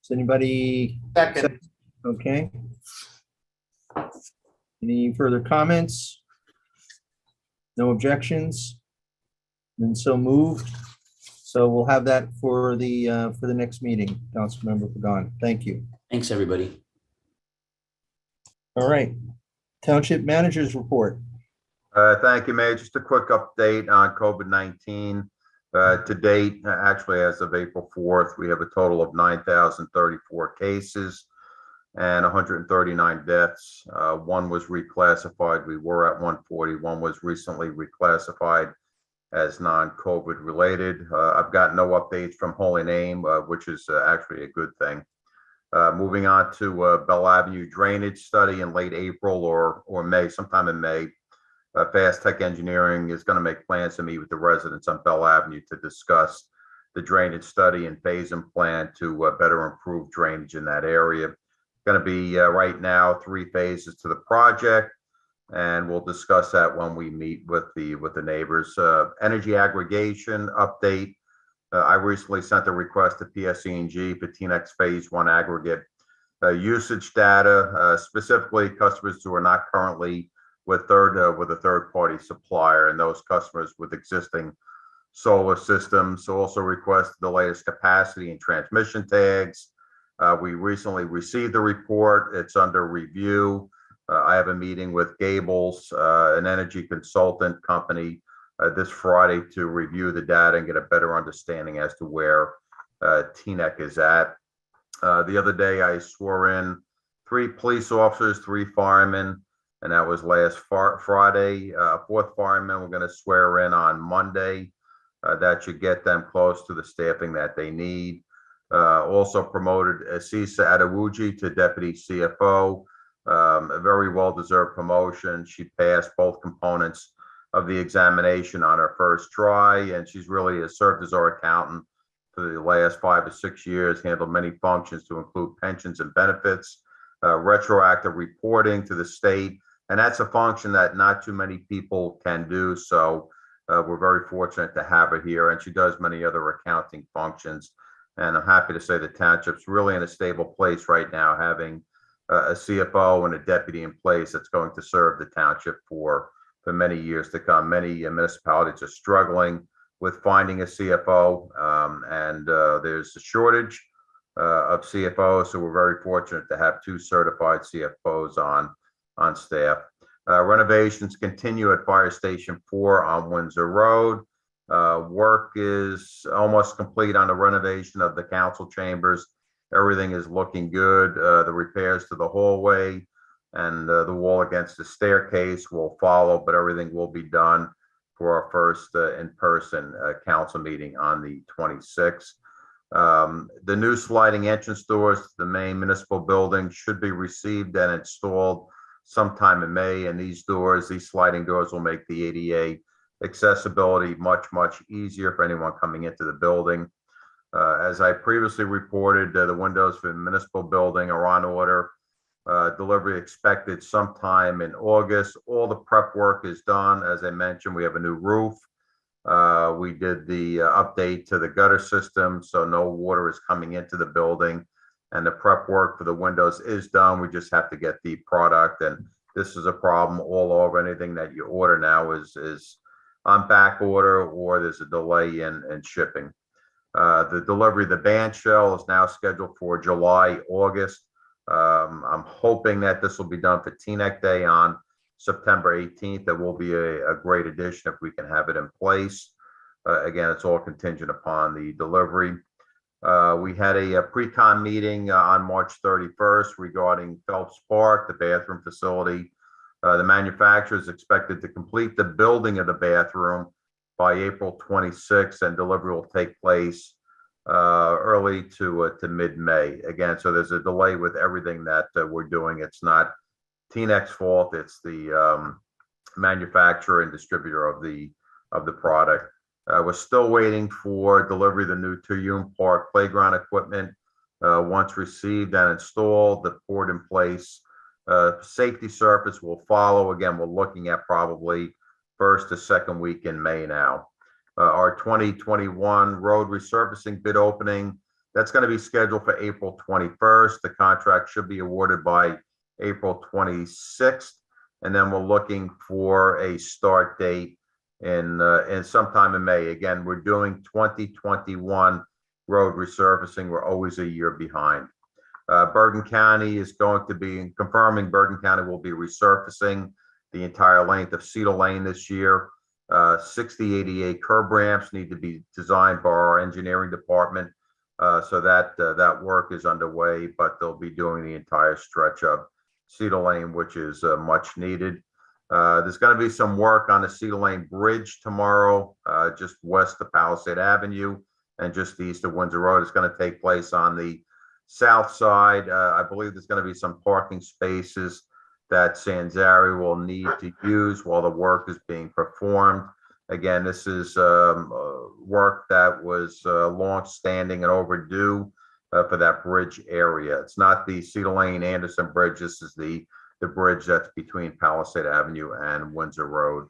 Does anybody? Second. Okay. Any further comments? No objections? And so moved. So we'll have that for the next meeting, Councilmember Pagan. Thank you. Thanks, everybody. All right. Township Managers Report. Thank you, Mayor. Just a quick update on COVID-19. To date, actually, as of April 4th, we have a total of 9,034 cases. and 139 deaths. One was reclassified. We were at 140. One was recently reclassified as non-COVID related. I've got no updates from Holy Name, which is actually a good thing. Moving on to Bell Avenue drainage study in late April or May, sometime in May. Fast Tech Engineering is going to make plans to meet with the residents on Bell Avenue to discuss the drainage study and phase and plan to better improve drainage in that area. Going to be right now 3 phases to the project, and we'll discuss that when we meet with the neighbors. Energy aggregation update. I recently sent a request to PSE&G for TNX Phase 1 aggregate usage data, specifically customers who are not currently with a third-party supplier, and those customers with existing solar systems. Also requested the latest capacity and transmission tags. We recently received the report. It's under review. I have a meeting with Gables, an energy consultant company, this Friday to review the data and get a better understanding as to where TNEC is at. The other day, I swore in 3 police officers, 3 firemen, and that was last Friday. 4th fireman we're going to swear in on Monday. That should get them close to the staffing that they need. Also promoted Asisa Adewuji to Deputy CFO, a very well-deserved promotion. She passed both components of the examination on her first try, and she's really served as our accountant for the last 5 or 6 years, handled many functions to include pensions and benefits, retroactive reporting to the state, and that's a function that not too many people can do. So we're very fortunate to have her here, and she does many other accounting functions. And I'm happy to say the township's really in a stable place right now, having a CFO and a deputy in place that's going to serve the township for many years to come. Many municipalities are struggling with finding a CFO, and there's a shortage of CFOs, so we're very fortunate to have 2 certified CFOs on staff. Renovations continue at Fire Station 4 on Windsor Road. Work is almost complete on the renovation of the council chambers. Everything is looking good. The repairs to the hallway and the wall against the staircase will follow, but everything will be done for our first in-person council meeting on the 26th. The new sliding entrance doors to the main municipal building should be received and installed sometime in May. And these sliding doors will make the ADA accessibility much, much easier for anyone coming into the building. As I previously reported, the windows for the municipal building are on order. Delivery expected sometime in August. All the prep work is done. As I mentioned, we have a new roof. We did the update to the gutter system, so no water is coming into the building. And the prep work for the windows is done. We just have to get the product. And this is a problem all over. Anything that you order now is on back order, or there's a delay in shipping. The delivery of the band shell is now scheduled for July, August. I'm hoping that this will be done for TNEC Day on September 18th. That will be a great addition if we can have it in place. Again, it's all contingent upon the delivery. We had a pre-con meeting on March 31st regarding Phelps Park, the bathroom facility. The manufacturer is expected to complete the building of the bathroom by April 26th, and delivery will take place early to mid-May. Again, so there's a delay with everything that we're doing. It's not TNEC's fault. It's the manufacturer and distributor of the product. We're still waiting for delivery of the new 2-unit park playground equipment. Once received and installed, the poured in place safety surface will follow. Again, we're looking at probably first to second week in May now. Our 2021 road resurfacing bid opening, that's going to be scheduled for April 21st. The contract should be awarded by April 26th. And then we're looking for a start date in sometime in May. Again, we're doing 2021 road resurfacing. We're always a year behind. Bergen County is going to be confirming Bergen County will be resurfacing the entire length of Cedar Lane this year. 60 ADA curb ramps need to be designed by our engineering department. So that work is underway, but they'll be doing the entire stretch of Cedar Lane, which is much needed. There's going to be some work on the Cedar Lane Bridge tomorrow, just west of Palisade Avenue and just east of Windsor Road. It's going to take place on the south side. I believe there's going to be some parking spaces that Sanzari will need to use while the work is being performed. Again, this is work that was long-standing and overdue for that bridge area. It's not the Cedar Lane Anderson Bridge. This is the bridge that's between Palisade Avenue and Windsor Road.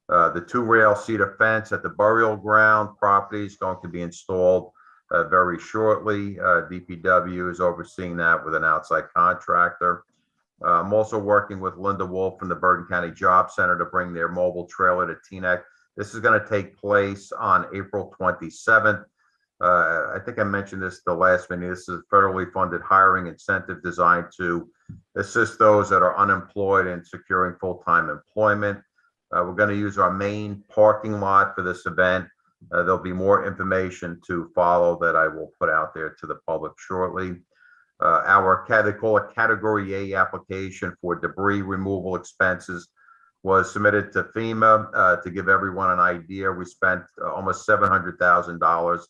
The 2-rail cedar fence at the burial ground property is going to be installed very shortly. DPW is overseeing that with an outside contractor. I'm also working with Linda Wolf from the Bergen County Job Center to bring their mobile trailer to Teaneck. This is going to take place on April 27th. I think I mentioned this the last meeting. This is a federally funded hiring incentive designed to assist those that are unemployed in securing full-time employment. We're going to use our main parking lot for this event. There'll be more information to follow that I will put out there to the public shortly. They call it Category A application for debris removal expenses was submitted to FEMA. To give everyone an idea, we spent almost $700,000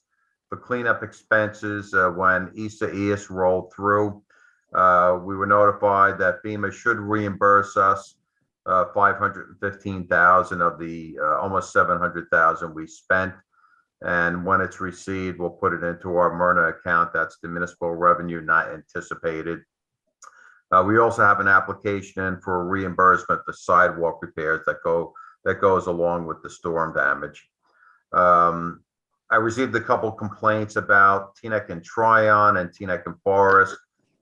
for cleanup expenses when Isaias rolled through. We were notified that FEMA should reimburse us $515,000 of the almost $700,000 we spent. And when it's received, we'll put it into our Myrna account. That's the municipal revenue not anticipated. We also have an application in for a reimbursement for sidewalk repairs that goes along with the storm damage. I received a couple complaints about Teaneck and Tryon and Teaneck and Forest.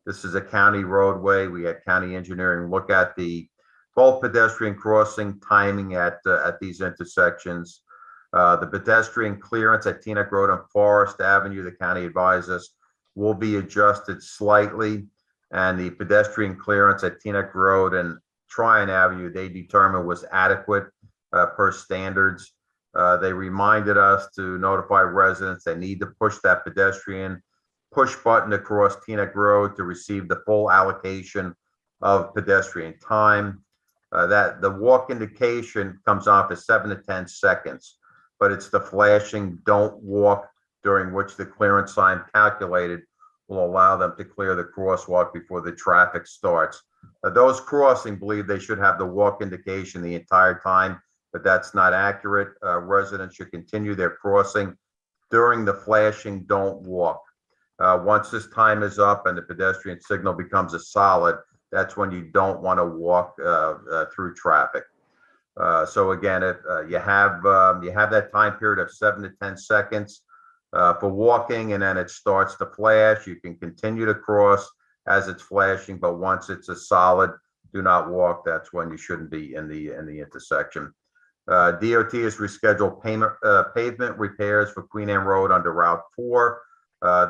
This is a county roadway. We had county engineering look at both pedestrian crossing timing at these intersections. The pedestrian clearance at Teaneck Road and Forest Avenue, the county advised us, will be adjusted slightly. And the pedestrian clearance at Teaneck Road and Tryon Avenue, they determined was adequate per standards. They reminded us to notify residents they need to push that pedestrian push button across Teaneck Road to receive the full allocation of pedestrian time. That the walk indication comes on for 7 to 10 seconds, but it's the flashing "don't walk" during which the clearance sign calculated will allow them to clear the crosswalk before the traffic starts. Those crossing believe they should have the walk indication the entire time, but that's not accurate. Residents should continue their crossing during the flashing "don't walk." Once this time is up and the pedestrian signal becomes a solid, that's when you don't want to walk through traffic. So again, if you have that time period of 7 to 10 seconds for walking, and then it starts to flash, you can continue to cross as it's flashing, but once it's a solid "do not walk," that's when you shouldn't be in the intersection. DOT has rescheduled pavement repairs for Queen Anne Road under Route 4.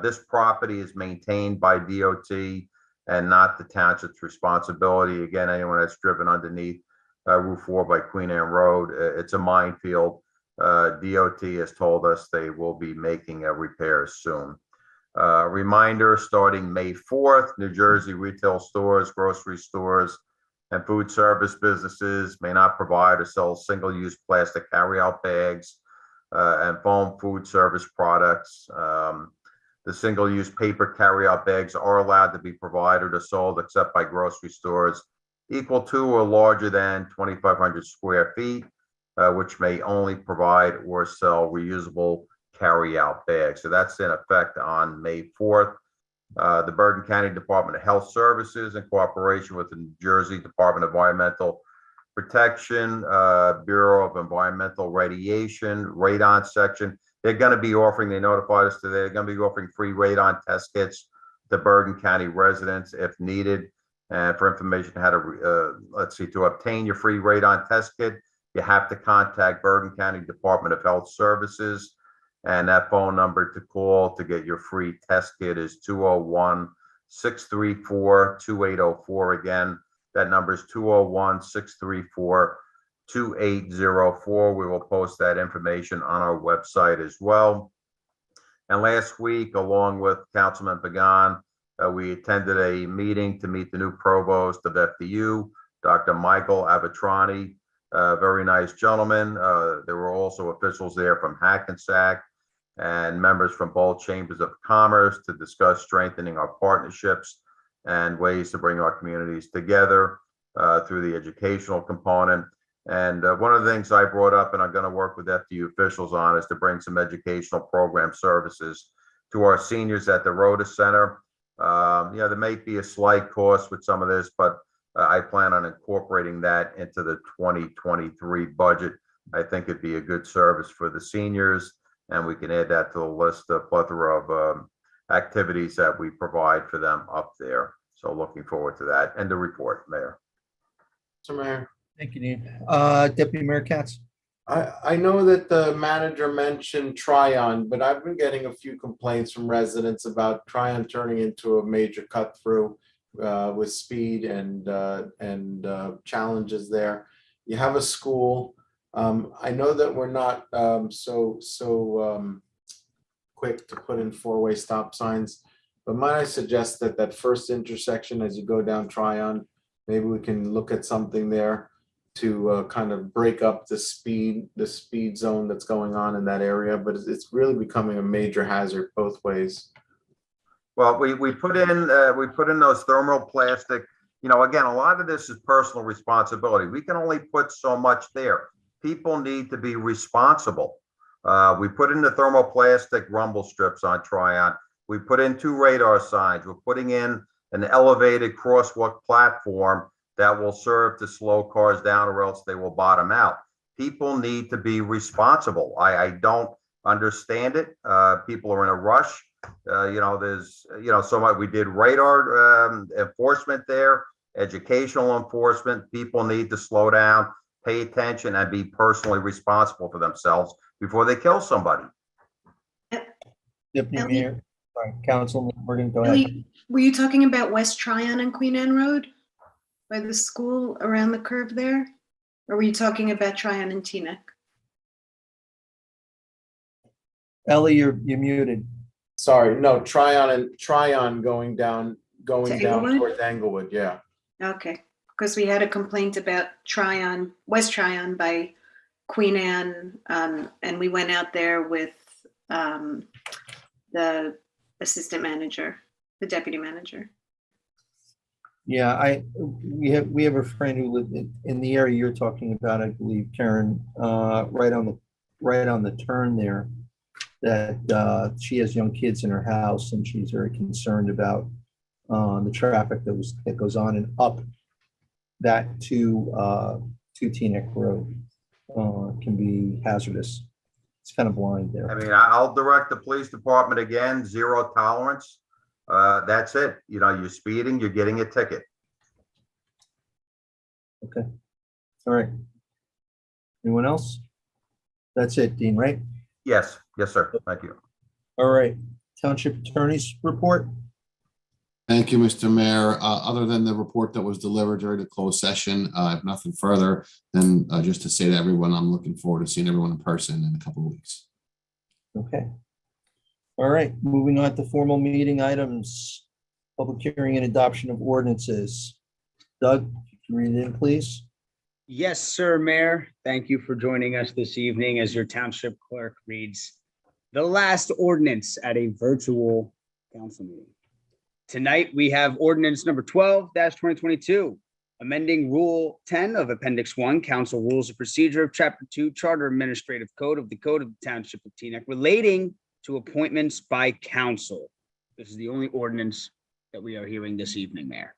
This property is maintained by DOT and not the township's responsibility. Again, anyone that's driven underneath Route 4 by Queen Anne Road, it's a minefield. DOT has told us they will be making repairs soon. Reminder, starting May 4th, New Jersey retail stores, grocery stores, and food service businesses may not provide or sell single-use plastic carryout bags and foam food service products. The single-use paper carryout bags are allowed to be provided or sold except by grocery stores equal to or larger than 2,500 square feet, which may only provide or sell reusable carryout bags. So that's in effect on May 4th. The Bergen County Department of Health Services, in cooperation with the New Jersey Department of Environmental Protection, Bureau of Environmental Radiation, Radon Section, they're going to be offering, they notified us today, they're going to be offering free radon test kits to Bergen County residents if needed. And for information how to, to obtain your free radon test kit, you have to contact Bergen County Department of Health Services. And that phone number to call to get your free test kit is 201-634-2804. Again, that number is 201-634-2804. We will post that information on our website as well. And last week, along with Councilman Pagan, we attended a meeting to meet the new provost of FDU, Dr. Michael Avatrani, very nice gentleman. There were also officials there from Hackensack and members from both chambers of commerce to discuss strengthening our partnerships and ways to bring our communities together through the educational component. And one of the things I brought up, and I'm going to work with FDU officials on, is to bring some educational program services to our seniors at the Rhoda Center. There may be a slight cost with some of this, but I plan on incorporating that into the 2023 budget. I think it'd be a good service for the seniors, and we can add that to the list of plethora of activities that we provide for them up there. So looking forward to that. And the report, Mayor. Mr. Mayor. Thank you, Dean. Deputy Mayor Katz. I know that the manager mentioned Tryon, but I've been getting a few complaints from residents about Tryon turning into a major cut through with speed and challenges there. You have a school. I know that we're not so quick to put in four-way stop signs, but might I suggest that that first intersection as you go down Tryon, maybe we can look at something there to kind of break up the speed zone that's going on in that area, but it's really becoming a major hazard both ways. Well, we put in those thermoplastic, again, a lot of this is personal responsibility. We can only put so much there. People need to be responsible. We put in the thermoplastic rumble strips on Tryon. We put in 2 radar signs. We're putting in an elevated crosswalk platform that will serve to slow cars down, or else they will bottom out. People need to be responsible. I don't understand it. People are in a rush. There's, so much. We did radar enforcement there, educational enforcement. People need to slow down, pay attention, and be personally responsible for themselves before they kill somebody. Deputy Mayor, Councilman, we're going to go ahead. Were you talking about West Tryon and Queen Anne Road by the school around the curve there? Or were you talking about Tryon and Teaneck? Ellie, you're muted. Sorry, no, Tryon going down Englewood? towards Englewood, yeah. Okay, because we had a complaint about Tryon, West Tryon by Queen Anne, and we went out there with the assistant manager, the deputy manager. Yeah, we have a friend who lived in the area you're talking about, I believe, Karen, right on the turn there, that she has young kids in her house, and she's very concerned about the traffic that goes on and up that to Teaneck Road can be hazardous. It's kind of blind there. I mean, I'll direct the police department again, 0 tolerance. That's it. You're speeding, you're getting a ticket. Okay. All right. Anyone else? That's it, Dean, right? Yes, sir. Thank you. All right. Township Attorney's report. Thank you, Mr. Mayor. Other than the report that was delivered during the closed session, I have nothing further than just to say to everyone, I'm looking forward to seeing everyone in person in a couple of weeks. Okay. All right, moving on to formal meeting items. Public hearing and adoption of ordinances. Doug, if you can read it in, please. Yes, sir, Mayor. Thank you for joining us this evening as your township clerk reads the last ordinance at a virtual council meeting. Tonight, we have ordinance number 12-2022, amending Rule 10 of Appendix 1, Council Rules of Procedure of Chapter 2, Charter Administrative Code of the Township of Teaneck relating to appointments by council. This is the only ordinance that we are hearing this evening, Mayor.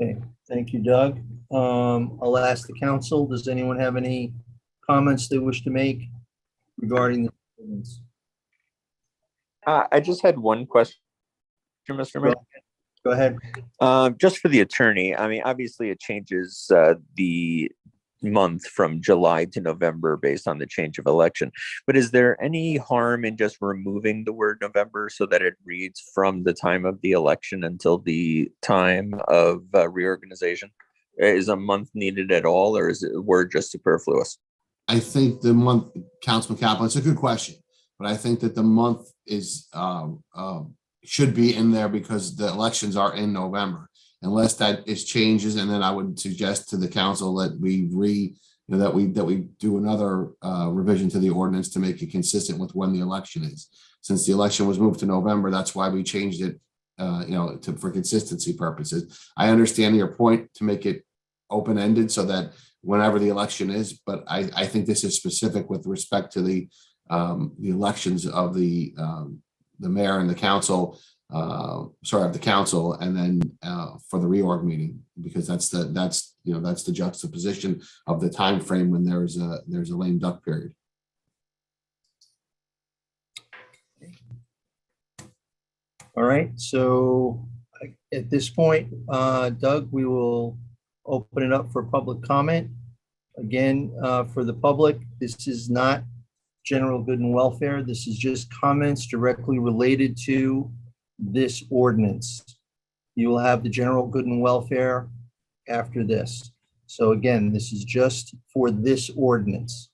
Okay, thank you, Doug. I'll ask the council, does anyone have any comments they wish to make regarding the ordinance? I just had one question, Mr. Mayor. Go ahead. Just for the attorney, I mean, obviously it changes the month from July to November based on the change of election. But is there any harm in just removing the word November so that it reads from the time of the election until the time of reorganization? Is a month needed at all, or is the word just superfluous? I think the month, Councilman Kaplan, it's a good question. but I think that the month is, should be in there because the elections are in November. Unless that is changes, and then I would suggest to the council that we that we do another revision to the ordinance to make it consistent with when the election is. Since the election was moved to November, that's why we changed it, for consistency purposes. I understand your point to make it open-ended so that whenever the election is, but I think this is specific with respect to the elections of the mayor and the council, of the council, and then for the reorg meeting, because that's the juxtaposition of the time frame when there's a lame duck period. All right, so at this point, Doug, we will open it up for public comment. Again, for the public, this is not general good and welfare. This is just comments directly related to this ordinance. You will have the general good and welfare after this. So again, this is just for this ordinance.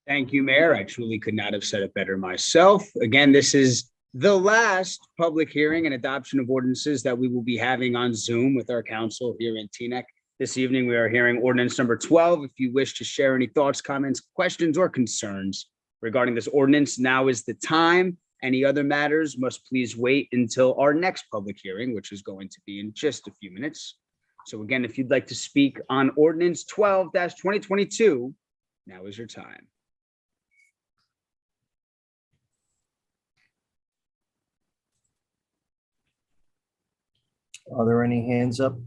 Thank you, Mayor. I truly could not have said it better myself. Again, this is the last public hearing and adoption of ordinances that we will be having on Zoom with our council here in Teaneck. This evening, we are hearing ordinance number 12. If you wish to share any thoughts, comments, questions, or concerns regarding this ordinance, now is the time. Any other matters must please wait until our next public hearing, which is going to be in just a few minutes. So again, if you'd like to speak on ordinance 12-2022, now is your time. Are there any hands up,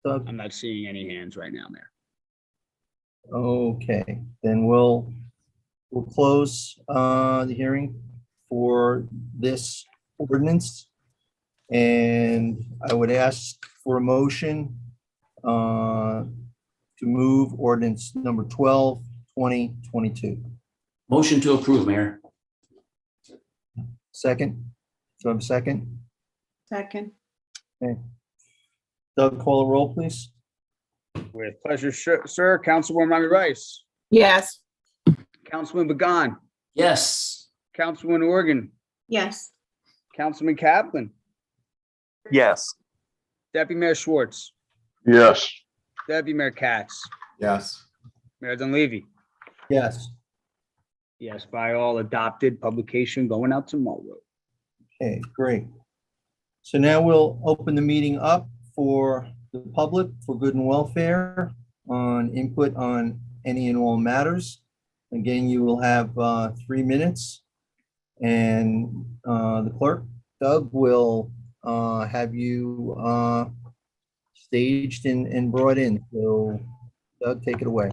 Doug? I'm not seeing any hands right now, Mayor. Okay, then we'll close the hearing for this ordinance. And I would ask for a motion to move ordinance number 12, 2022. Motion to approve, Mayor. Second? Do I have a second? Second. Okay. Doug, call a roll, please. With pleasure, sir. Councilwoman Rami Rice, Yes. Councilman Bagan, Yes. Councilwoman Organ, Yes. Councilman Kaplan, Yes. Deputy Mayor Schwartz, Yes. Deputy Mayor Katz, Yes. Mayor Dunleavy. Yes. Yes, by all, adopted, publication going out tomorrow. Okay, great. So now we'll open the meeting up for the public for good and welfare on input on any and all matters. Again, you will have 3 minutes, and the clerk, Doug, will have you staged and brought in. So Doug, take it away.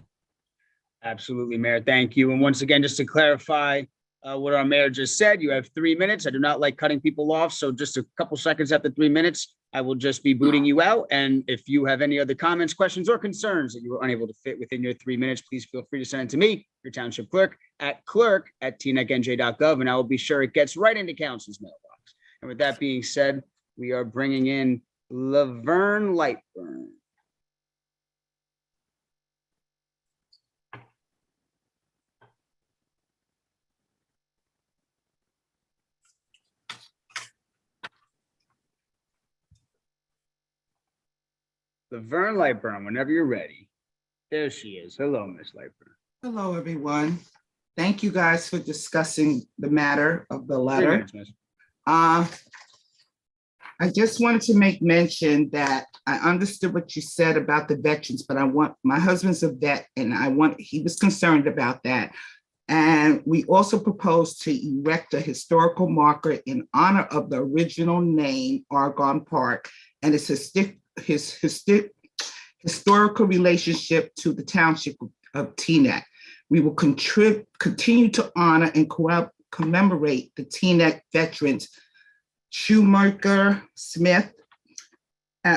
Absolutely, Mayor. Thank you. And once again, just to clarify what our mayor just said, you have 3 minutes. I do not like cutting people off. So just a couple seconds after 3 minutes, I will just be booting you out. And if you have any other comments, questions, or concerns that you were unable to fit within your 3 minutes, please feel free to send it to me, your township clerk, at clerk@tnecnj.gov, and I will be sure it gets right into council's mailbox. And with that being said, we are bringing in Laverne Lightburn. Laverne Lightburn, whenever you're ready. There she is. Hello, Miss Lightburn. Hello, everyone. Thank you guys for discussing the matter of the 3 letter. minutes, miss. I just wanted to make mention that I understood what you said about the veterans, but my husband's a vet and he was concerned about that. And we also proposed to erect a historical marker in honor of the original name, Argonne Park, and his historical relationship to the township of Teaneck. We will continue to honor and commemorate the Teaneck veterans, Shoemaker, Smith,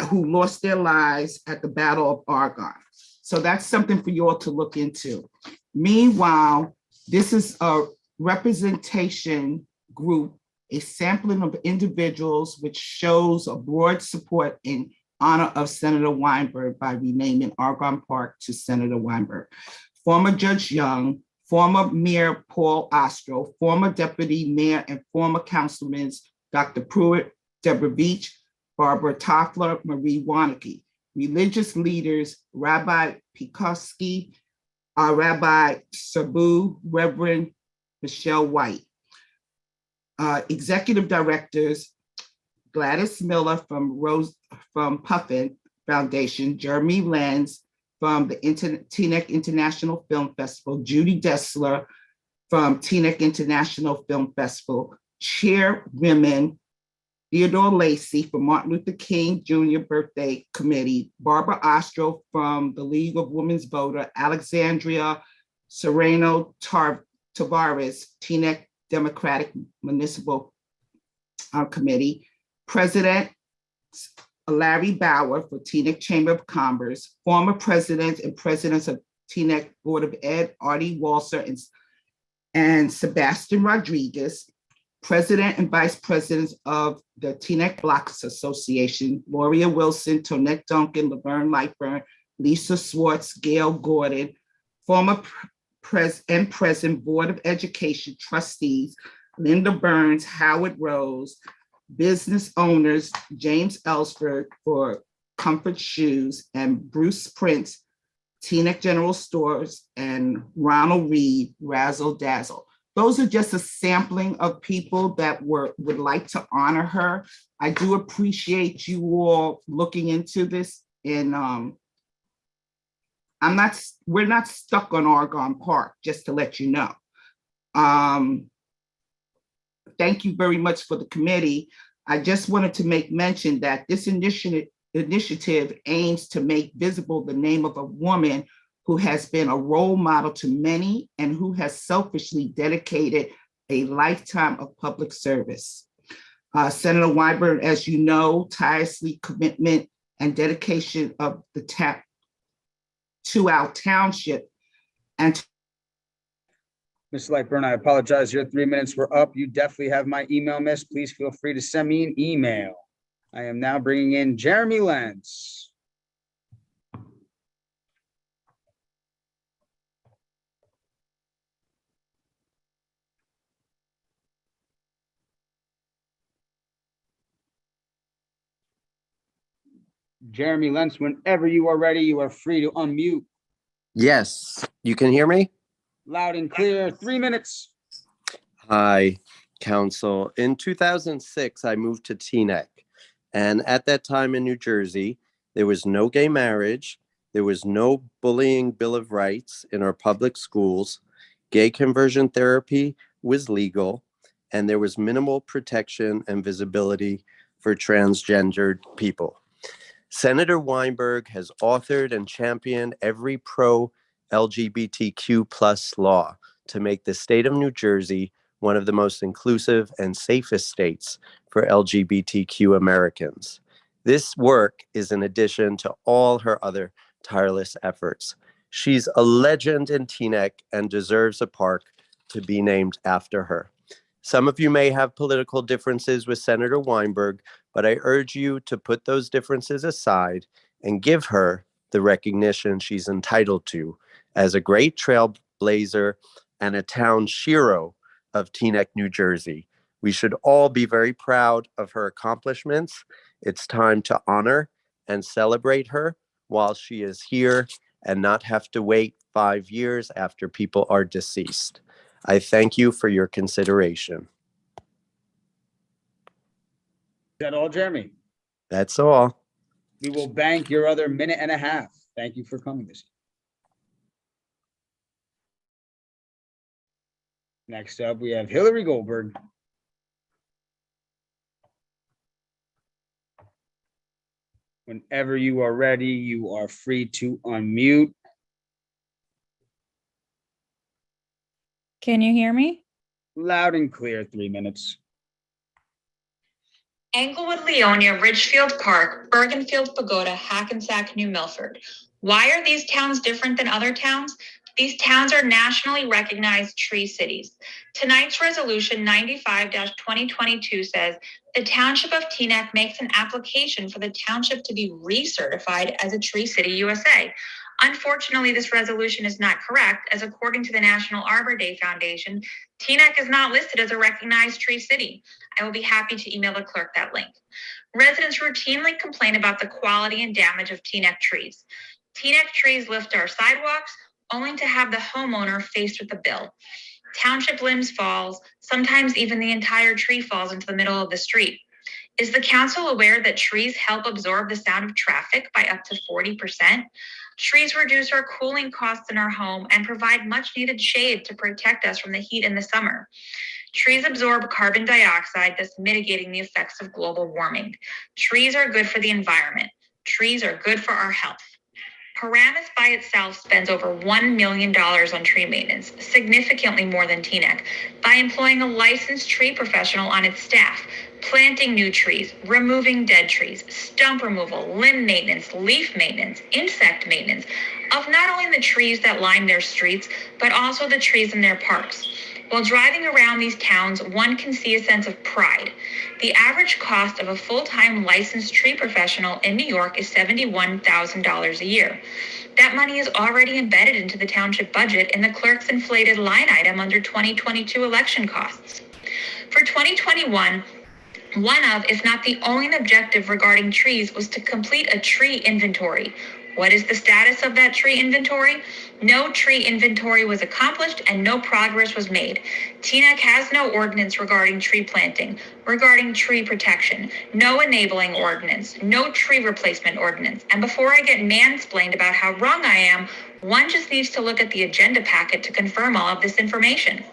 who lost their lives at the Battle of Argonne. So that's something for you all to look into. Meanwhile, this is a representation group, a sampling of individuals, which shows a broad support in honor of Senator Weinberg by renaming Argonne Park to Senator Weinberg. Former Judge Young, former Mayor Paul Ostro, former Deputy Mayor and former Councilmen Dr. Pruitt, Deborah Beach, Barbara Toffler, Marie Warnke, religious leaders, Rabbi Pikoski, Rabbi Sabu, Reverend Michelle White, executive directors, Gladys Miller from Puffin Foundation, Jeremy Lenz from the Teaneck International Film Festival, Judy Dessler from Teaneck International Film Festival, Chairwomen Theodore Lacey from Martin Luther King Jr. Birthday Committee, Barbara Ostro from the League of Women's Voter, Alexandria Sereno Tavares, Teaneck Democratic Municipal Committee, President Larry Bauer for Teaneck Chamber of Commerce, former presidents and presidents of Teaneck Board of Ed, Artie Walser and Sebastian Rodriguez, President and Vice Presidents of the Teaneck Blockers Association, Gloria Wilson, Tonette Duncan, Laverne Lightburn, Lisa Swartz, Gail Gordon, former and present Board of Education trustees, Linda Burns, Howard Rose, business owners, James Ellsberg for Comfort Shoes, and Bruce Prince, Teaneck General Stores, and Ronald Reed, Razzle Dazzle. Those are just a sampling of people that would like to honor her. I do appreciate you all looking into this, and we're not stuck on Argonne Park, just to let you know. Thank you very much for the committee. I just wanted to make mention that this initiative aims to make visible the name of a woman who has been a role model to many and who has selfishly dedicated a lifetime of public service. Senator Weinberg, as you know, tirelessly commitment and dedication of the to our township. And Ms. Lightburn, I apologize. Your 3 minutes were up. You definitely have my email, miss. Please feel free to send me an email. I am now bringing in Jeremy Lenz. Jeremy Lenz, whenever you are ready, you are free to unmute. Yes, you can hear me? Loud and clear, 3 minutes. Hi, Council. In 2006, I moved to Teaneck. And at that time in New Jersey, there was no gay marriage. There was no bullying Bill of Rights in our public schools. Gay conversion therapy was legal. And there was minimal protection and visibility for transgendered people. Senator Weinberg has authored and championed every pro-LGBTQ plus law to make the state of New Jersey one of the most inclusive and safest states for LGBTQ Americans. This work is in addition to all her other tireless efforts. She's a legend in Teaneck and deserves a park to be named after her. Some of you may have political differences with Senator Weinberg, but I urge you to put those differences aside and give her the recognition she's entitled to as a great trailblazer and a town hero of Teaneck, New Jersey. We should all be very proud of her accomplishments. It's time to honor and celebrate her while she is here and not have to wait 5 years after people are deceased. I thank you for your consideration. Is that all, Jeremy? That's all. We will bank your other minute and a half. Thank you for coming this evening. Next up, we have Hillary Goldberg. Whenever you are ready, you are free to unmute. Can you hear me? Loud and clear, 3 minutes. Englewood, Leonia, Ridgefield Park, Bergenfield Pagoda, Hackensack, New Milford. Why are these towns different than other towns? These towns are nationally recognized tree cities. Tonight's resolution 95-2022 says the Township of Teaneck makes an application for the township to be recertified as a Tree City USA. Unfortunately, this resolution is not correct, as according to the National Arbor Day Foundation, Teaneck is not listed as a recognized tree city. I will be happy to email the clerk that link. Residents routinely complain about the quality and damage of Teaneck trees. Teaneck trees lift our sidewalks, only to have the homeowner faced with the bill. Township limbs falls, sometimes even the entire tree falls into the middle of the street. Is the council aware that trees help absorb the sound of traffic by up to 40%? Trees reduce our cooling costs in our home and provide much needed shade to protect us from the heat in the summer. Trees absorb carbon dioxide, thus mitigating the effects of global warming. Trees are good for the environment. Trees are good for our health. Paramus by itself spends over $1 million on tree maintenance, significantly more than Teaneck, by employing a licensed tree professional on its staff, planting new trees, removing dead trees, stump removal, limb maintenance, leaf maintenance, insect maintenance, of not only the trees that line their streets, but also the trees in their parks. While driving around these towns, one can see a sense of pride. The average cost of a full-time licensed tree professional in New York is $71,000 a year. That money is already embedded into the township budget in the clerk's inflated line item under 2022 election costs. For 2021, one of, if not the only objective regarding trees was to complete a tree inventory. What is the status of that tree inventory? No tree inventory was accomplished and no progress was made. Teaneck has no ordinance regarding tree planting, regarding tree protection, no enabling ordinance, no tree replacement ordinance. And before I get mansplained about how wrong I am, one just needs to look at the agenda packet to confirm all of this information.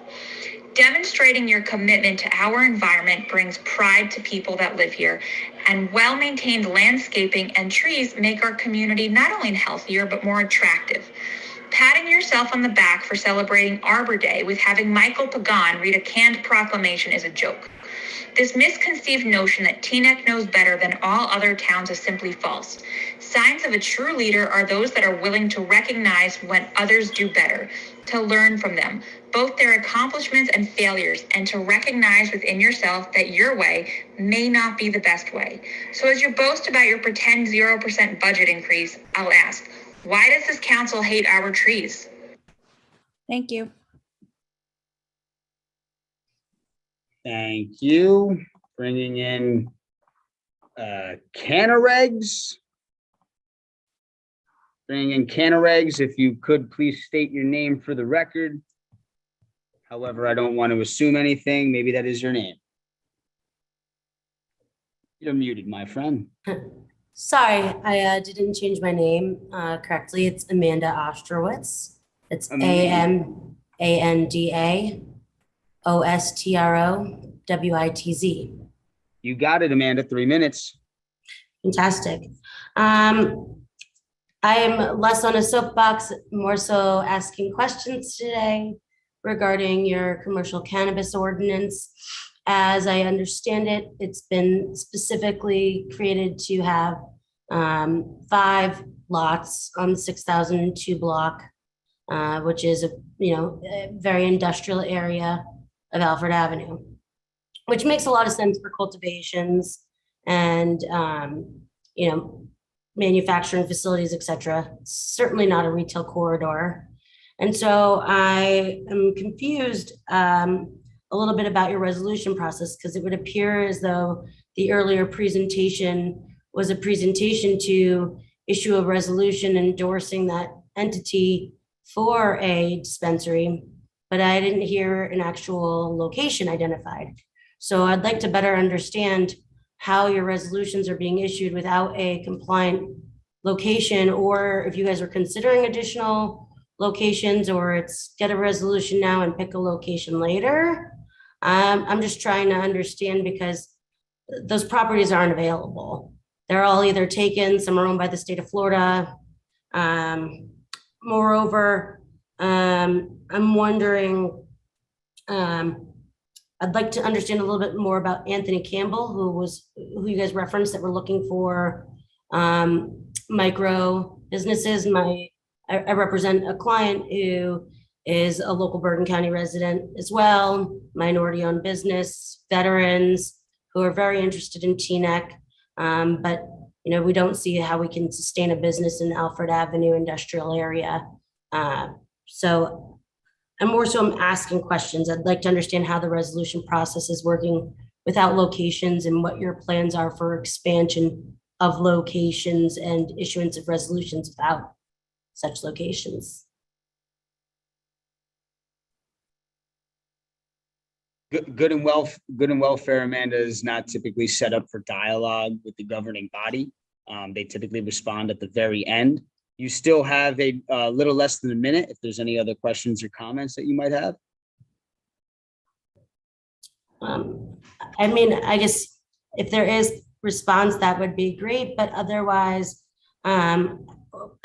Demonstrating your commitment to our environment brings pride to people that live here, and well-maintained landscaping and trees make our community not only healthier, but more attractive. Patting yourself on the back for celebrating Arbor Day with having Michael Pagan read a canned proclamation is a joke. This misconceived notion that Teaneck knows better than all other towns is simply false. Signs of a true leader are those that are willing to recognize when others do better, to learn from them, both their accomplishments and failures, and to recognize within yourself that your way may not be the best way. So as you boast about your pretend 0% budget increase, I'll ask, why does this council hate our trees? Thank you. Thank you. Bringing in Canaregs. Bringing in Canaregs, if you could please state your name for the record. However, I don't want to assume anything. Maybe that is your name. You're muted, my friend. Sorry, I didn't change my name correctly. It's Amanda Ostrowitz. It's AMANDAOSTROWITZ. You got it, Amanda. 3 minutes. Fantastic. I am less on a soapbox, more so asking questions today regarding your commercial cannabis ordinance. As I understand it, it's been specifically created to have 5 lots on the 6002 block, which is a very industrial area of Alfred Avenue, which makes a lot of sense for cultivations and manufacturing facilities, etc. Certainly not a retail corridor. And so I am confused a little bit about your resolution process, because it would appear as though the earlier presentation was a presentation to issue a resolution endorsing that entity for a dispensary, but I didn't hear an actual location identified. So I'd like to better understand how your resolutions are being issued without a compliant location, or if you guys are considering additional locations, or it's get a resolution now and pick a location later. I'm just trying to understand, because those properties aren't available. They're all either taken, some are owned by the state of Florida. Moreover, I'm wondering, I'd like to understand a little bit more about Anthony Campbell, who you guys referenced, that we're looking for micro businesses. I represent a client who is a local Bergen County resident as well, minority-owned business, veterans who are very interested in Teaneck. But we don't see how we can sustain a business in Alfred Avenue industrial area. So I'm asking questions. I'd like to understand how the resolution process is working without locations and what your plans are for expansion of locations and issuance of resolutions without such locations. Good and welfare, Amanda, is not typically set up for dialogue with the governing body. They typically respond at the very end. You still have a little less than a minute if there's any other questions or comments that you might have. I mean, I guess if there is response, that would be great, but otherwise, I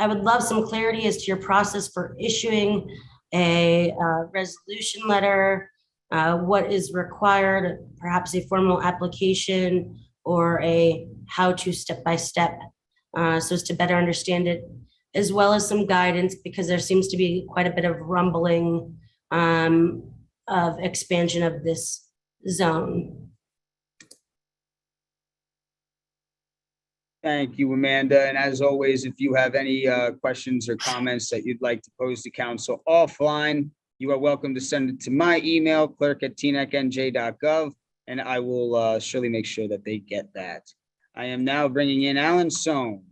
would love some clarity as to your process for issuing a resolution letter, what is required, perhaps a formal application or a how-to step-by-step, so as to better understand it, as well as some guidance, because there seems to be quite a bit of rumbling of expansion of this zone. Thank you, Amanda. And as always, if you have any questions or comments that you'd like to pose to council offline, you are welcome to send it to my email, clerk@tnecnj.gov, and I will surely make sure that they get that. I am now bringing in Alan Sohn.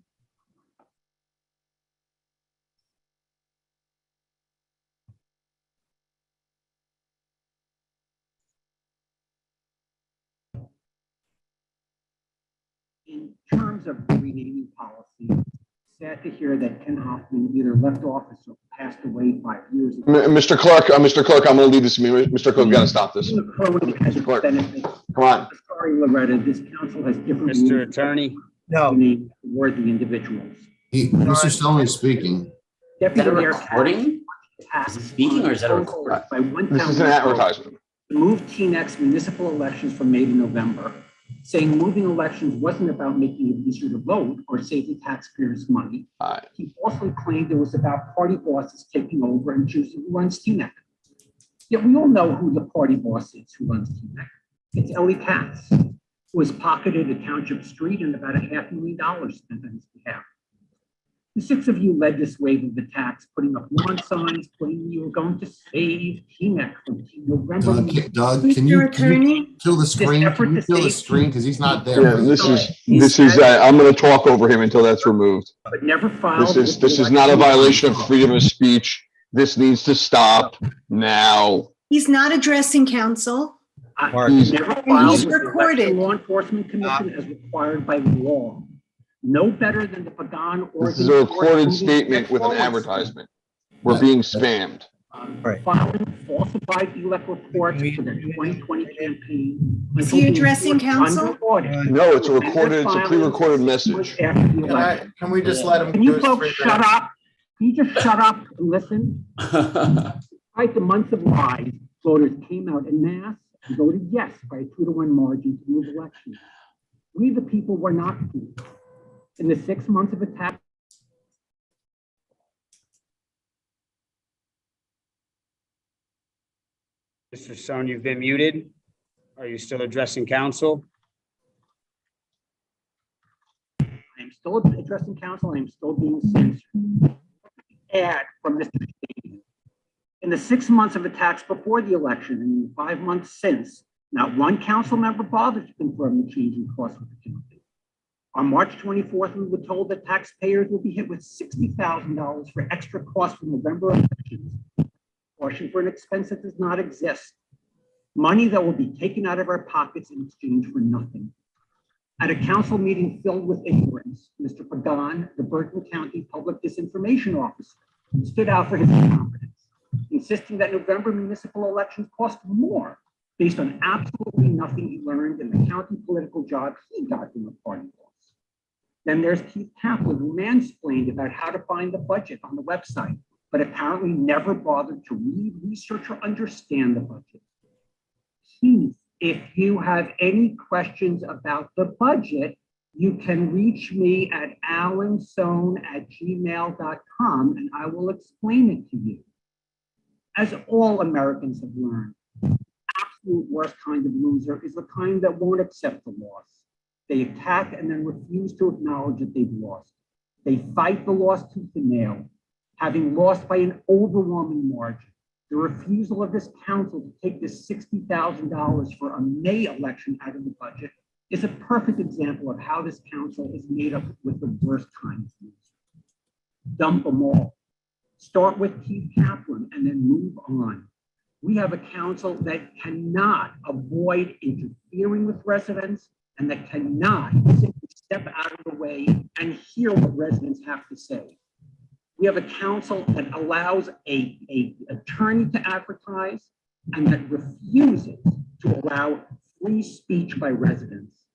In terms of renaming policy, sad to hear that Ken Hoffman either left office or passed away 5 years ago. Mr. Clerk, I'm going to leave this to me. Mr. Clerk, got to stop this. Mr. Clerk, come on. Sorry, Loretta, this council has different. Mr. Attorney. No. Worthy individuals. Mr. Stone is speaking. Deputy Mayor recording? Is he speaking or is that a recording? This is an advertisement. Move TNEC's municipal elections from May to November, saying moving elections wasn't about making it easier to vote or saving taxpayers money. He falsely claimed it was about party bosses taking over and choosing who runs TNEC. Yet we all know who the party boss is who runs TNEC. It's Ellie Katz, who has pocketed a township street and about $500,000 spent on his behalf. The six of you led this wave of the tax, putting up lawn signs, claiming you were going to save TNEC from November. Doug, can you kill the screen? Can you kill the screen because he's not there? Yeah, this is. I'm going to talk over him until that's removed. But never filed. This is not a violation of freedom of speech. This needs to stop now. He's not addressing council. He's never filed He's with the recorded. Law Enforcement Commission as required by law. No better than the Pagan or. This is a recorded statement with an advertisement. We're being spammed. Filing falsified elect reports for the 2020 campaign. Is he addressing council? No, it's a recorded, it's a pre-recorded message. Can we just let him? Can you folks shut up? Can you just shut up and listen? Despite the months of lies, voters came out en masse and voted yes by a 2-to-1 margin to move elections. We, the people, were not fooled. In the 6 months of attack. Mr. Sohn, you've been muted. Are you still addressing council? I am still addressing council. I am still being censored. Add from Mr. Steve. In the 6 months of attacks before the election and in the 5 months since, not one council member bothered to confirm the change in cost with the county. On March 24th, we were told that taxpayers will be hit with $60,000 for extra costs for November elections. Caution for an expense that does not exist. Money that will be taken out of our pockets in exchange for nothing. At a council meeting filled with ignorance, Mr. Pagan, the Bergen County Public Disinformation Officer, stood out for his incompetence, insisting that November municipal elections cost more based on absolutely nothing he learned in the county political job he got from the party boss. Then there's Keith Kaplan, who mansplained about how to find the budget on the website, but apparently never bothered to read, research, or understand the budget. Keith, if you have any questions about the budget, you can reach me at alansohn@gmail.com and I will explain it to you. As all Americans have learned, the absolute worst kind of loser is the kind that won't accept the loss. They attack and then refuse to acknowledge that they've lost. They fight the loss tooth and nail, having lost by an overwhelming margin. The refusal of this council to take this $60,000 for a May election out of the budget is a perfect example of how this council is made up with the worst kinds. Dump them all. Start with Keith Kaplan and then move on. We have a council that cannot avoid interfering with residents and that cannot simply step out of the way and hear what residents have to say. We have a council that allows a attorney to advertise and that refuses to allow free speech by residents.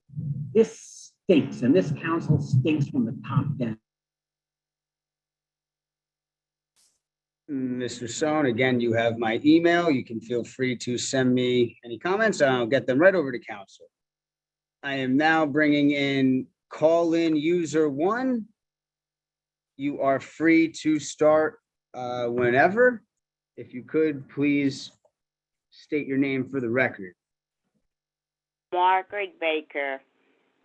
This stinks, and this council stinks from the top down. Mr. Sohn, again, you have my email. You can feel free to send me any comments. I'll get them right over to council. I am now bringing in call-in user 1. You are free to start whenever. If you could, please state your name for the record. Margaret Baker.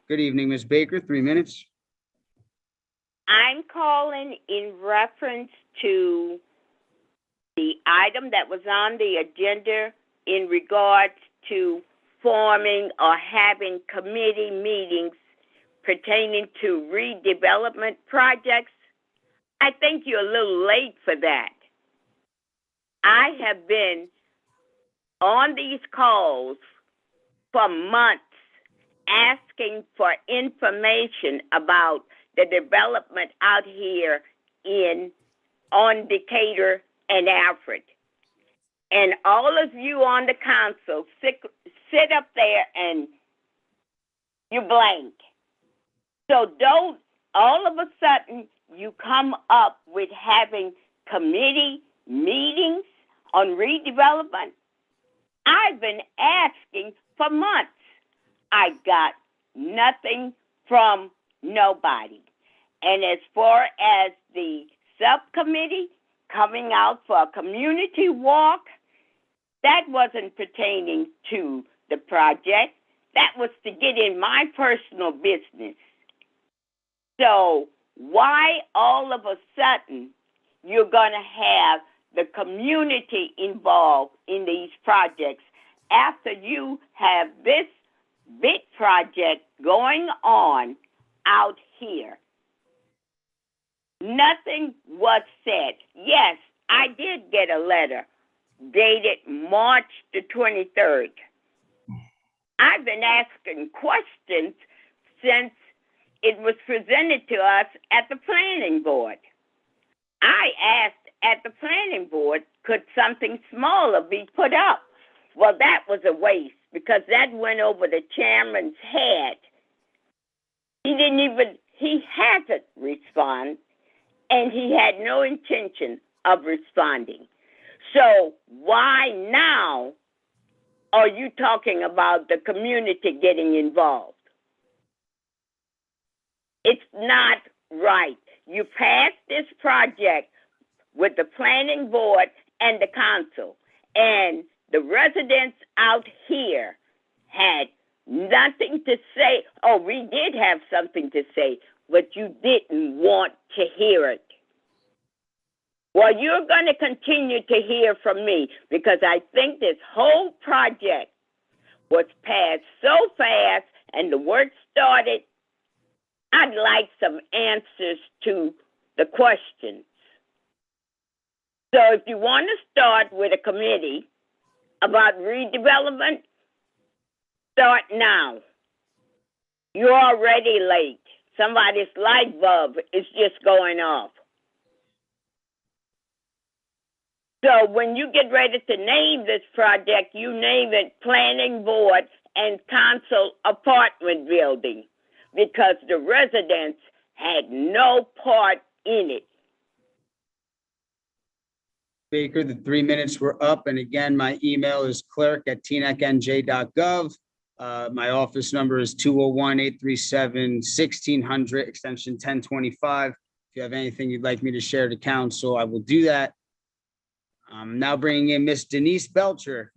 Good evening, Ms. Baker. 3 minutes. I'm calling in reference to the item that was on the agenda in regards to forming or having committee meetings pertaining to redevelopment projects. I think you're a little late for that. I have been on these calls for months asking for information about the development out here on Decatur and Alfred. And all of you on the council sit up there and you blank. So don't all of a sudden you come up with having committee meetings on redevelopment. I've been asking for months. I got nothing from nobody. And as far as the subcommittee coming out for a community walk, that wasn't pertaining to the project. That was to get in my personal business. So why all of a sudden you're going to have the community involved in these projects after you have this big project going on out here? Nothing was said. Yes, I did get a letter dated March the 23rd. I've been asking questions since it was presented to us at the planning board. I asked at the planning board, could something smaller be put up? Well, that was a waste because that went over the chairman's head. He hasn't responded, and he had no intention of responding. So why now are you talking about the community getting involved? It's not right. You passed this project with the planning board and the council, and the residents out here had nothing to say. Oh, we did have something to say, but you didn't want to hear it. Well, you're going to continue to hear from me because I think this whole project was passed so fast and the work started. I'd like some answers to the questions. So if you want to start with a committee about redevelopment, start now. You're already late. Somebody's light bulb is just going off. So when you get ready to name this project, you name it Planning Board and Council Apartment Building because the residents had no part in it. Baker, the 3 minutes were up. And again, my email is clerk@tnecnj.gov. My office number is 201-837-1600, extension 1025. If you have anything you'd like me to share to council, I will do that. I'm now bringing in Miss Denise Belcher.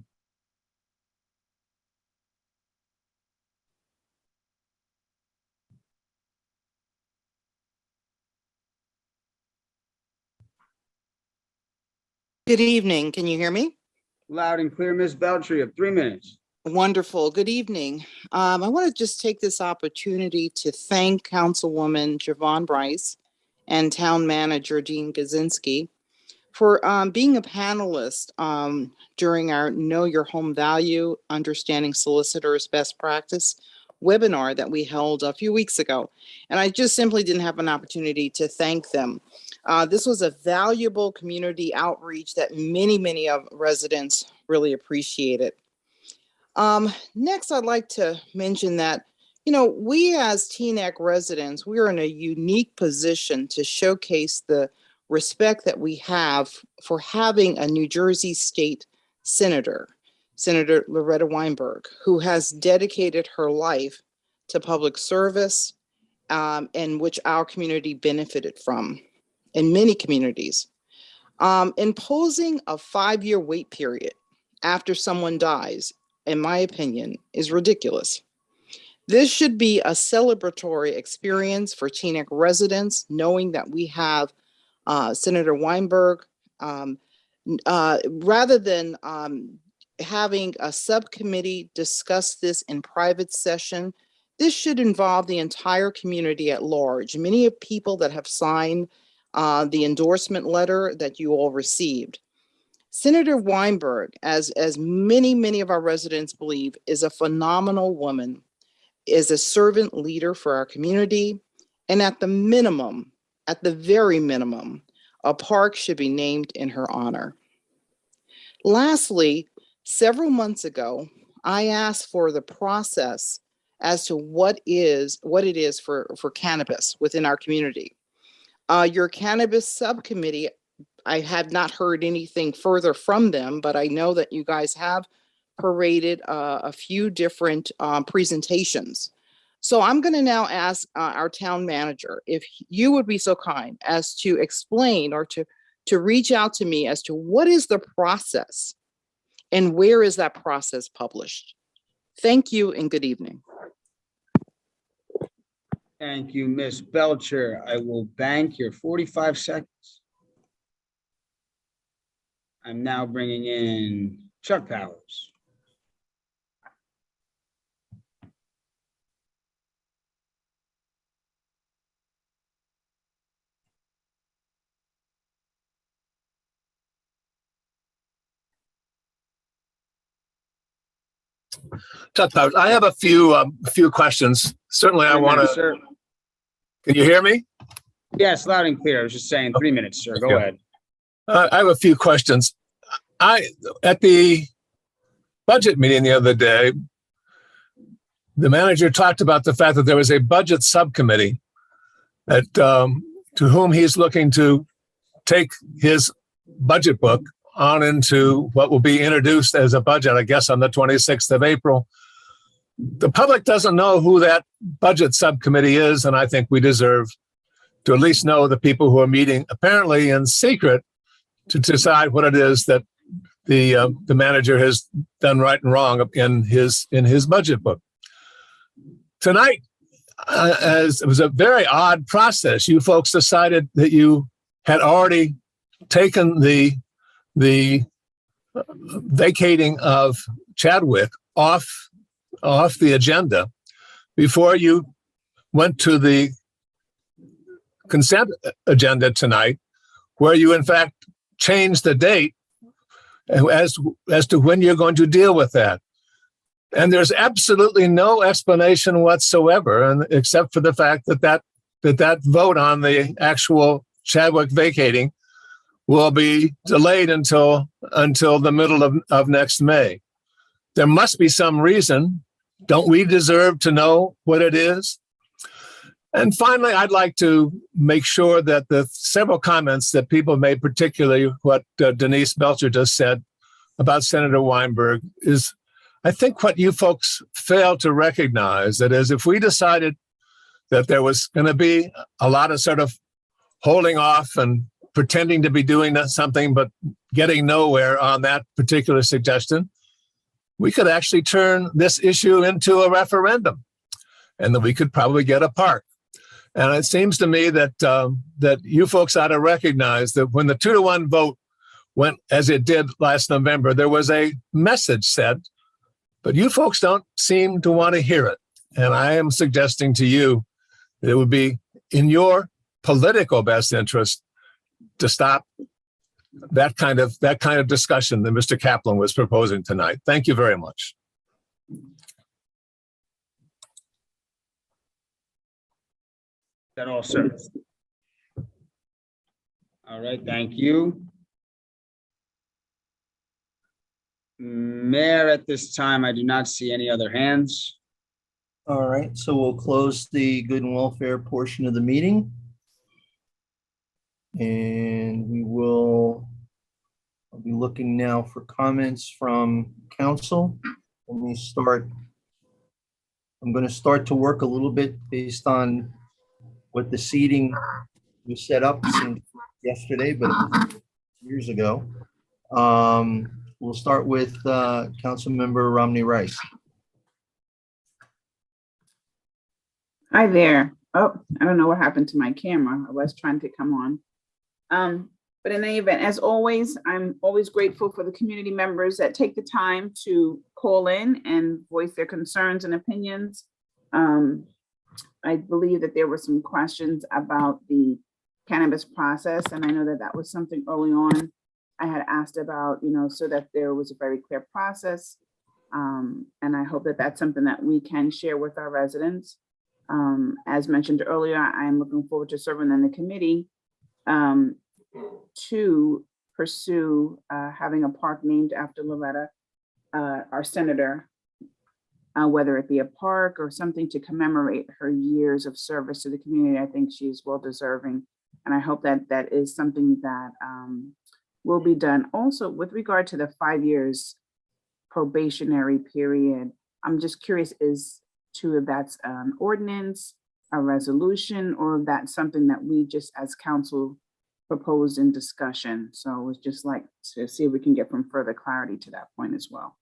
Good evening. Can you hear me? Loud and clear, Ms. Belcher. You have 3 minutes. Wonderful. Good evening. I want to just take this opportunity to thank Councilwoman Javon Bryce and Town Manager Dean Gazinski for being a panelist during our Know Your Home Value, Understanding Solicitors Best Practice webinar that we held a few weeks ago. And I just simply didn't have an opportunity to thank them. This was a valuable community outreach that many of residents really appreciated. Next, I'd like to mention that, we as Teaneck residents, we're in a unique position to showcase the respect that we have for having a New Jersey state senator, Senator Loretta Weinberg, who has dedicated her life to public service, and which our community benefited from in many communities. Imposing a 5-year wait period after someone dies, in my opinion, is ridiculous. This should be a celebratory experience for Teaneck residents, knowing that we have Senator Weinberg, rather than having a subcommittee discuss this in private session. This should involve the entire community at large. Many of people that have signed the endorsement letter that you all received. Senator Weinberg, as many of our residents believe, is a phenomenal woman, is a servant leader for our community, and at the very minimum, a park should be named in her honor. Lastly, several months ago, I asked for the process as to what it is for cannabis within our community. Your Cannabis Subcommittee, I have not heard anything further from them, but I know that you guys have paraded a few different presentations. So I'm going to now ask our town manager if you would be so kind as to explain or to reach out to me as to what is the process and where is that process published. Thank you and good evening. Thank you, Ms. Belcher. I will bank your 45 seconds. I'm now bringing in Chuck Powers. Chuck Powers, I have a few questions. Certainly, I want to. Can you hear me? Yes, loud and clear. I was just saying 3 minutes, sir. Go ahead. I have a few questions. At the budget meeting the other day, the manager talked about the fact that there was a budget subcommittee that to whom he's looking to take his budget book on into what will be introduced as a budget, I guess, on the 26th of April. The public doesn't know who that budget subcommittee is, and I think we deserve to at least know the people who are meeting, apparently in secret, to decide what it is that the manager has done right and wrong in his budget book. Tonight, as it was a very odd process, you folks decided that you had already taken the vacating of Chadwick off the agenda before you went to the consent agenda tonight, where you in fact changed the date as to when you're going to deal with that. And there's absolutely no explanation whatsoever, and except for the fact that vote on the actual Chadwick vacating will be delayed until the middle of next May. There must be some reason. Don't we deserve to know what it is? And finally, I'd like to make sure that the several comments that people made, particularly what Denise Belcher just said about Senator Weinberg, is I think what you folks fail to recognize, that is, if we decided that there was going to be a lot of sort of holding off and pretending to be doing something but getting nowhere on that particular suggestion, we could actually turn this issue into a referendum, and then we could probably get a park. And it seems to me that that you folks ought to recognize that when the 2-to-1 vote went as it did last November, there was a message sent, but you folks don't seem to want to hear it. And I am suggesting to you that it would be in your political best interest to stop that kind of discussion that Mr. Kaplan was proposing tonight. Thank you very much. That all, sir? All right, thank you. Mayor, at this time, I do not see any other hands. All right, so we'll close the good and welfare portion of the meeting. And I'll be looking now for comments from council. Let me start. I'm going to start to work a little bit based on what the seating was set up since yesterday, but it was years ago. We'll start with Councilmember Romney Rice. Hi there. Oh, I don't know what happened to my camera. I was trying to come on. But in any event, as always, I'm always grateful for the community members that take the time to call in and voice their concerns and opinions. I believe that there were some questions about the cannabis process, and I know that that was something early on I had asked about, so that there was a very clear process. And I hope that that's something that we can share with our residents. As mentioned earlier, I am looking forward to serving in the committee to pursue having a park named after Loretta, our senator, whether it be a park or something to commemorate her years of service to the community. I think she's well deserving. And I hope that that is something that will be done. Also, with regard to the 5 years probationary period, I'm just curious as to if that's an ordinance, a resolution, or if that's something that we just as council proposed in discussion. So I would just like to see if we can get from further clarity to that point as well.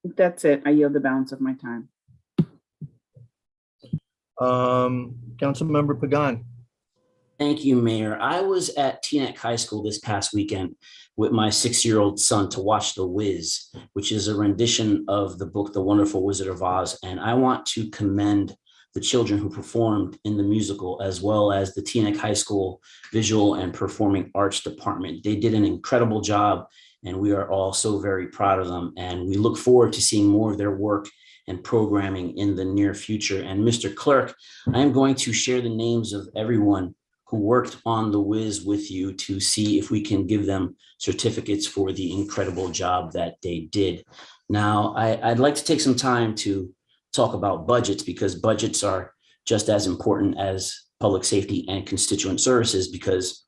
That's it. I yield the balance of my time. Councilmember Pagan. Thank you, Mayor. I was at Teaneck High School this past weekend with my 6-year-old son to watch The Wiz, which is a rendition of the book, The Wonderful Wizard of Oz. And I want to commend the children who performed in the musical, as well as the Teaneck High School Visual and Performing Arts Department. They did an incredible job, and we are all so very proud of them. And we look forward to seeing more of their work and programming in the near future. And Mr. Clerk, I am going to share the names of everyone who worked on The Wiz with you to see if we can give them certificates for the incredible job that they did. Now, I'd like to take some time to talk about budgets, because budgets are just as important as public safety and constituent services, because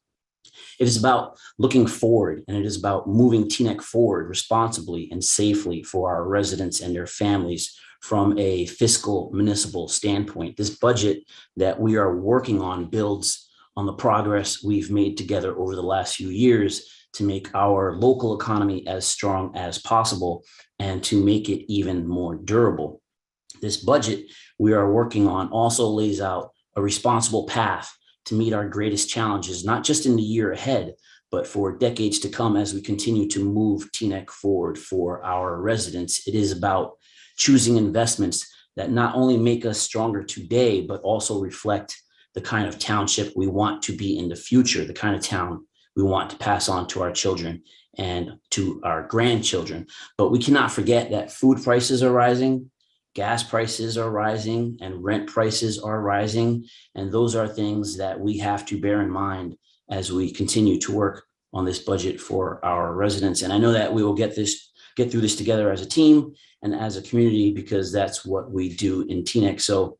it is about looking forward, and it is about moving Teaneck forward responsibly and safely for our residents and their families from a fiscal municipal standpoint. This budget that we are working on builds on the progress we've made together over the last few years to make our local economy as strong as possible and to make it even more durable. This budget we are working on also lays out a responsible path to meet our greatest challenges, not just in the year ahead, but for decades to come as we continue to move Teaneck forward for our residents. It is about choosing investments that not only make us stronger today, but also reflect the kind of township we want to be in the future, the kind of town we want to pass on to our children and to our grandchildren. But we cannot forget that food prices are rising, gas prices are rising, and rent prices are rising. And those are things that we have to bear in mind as we continue to work on this budget for our residents. And I know that we will get through this together as a team and as a community, because that's what we do in Teaneck. So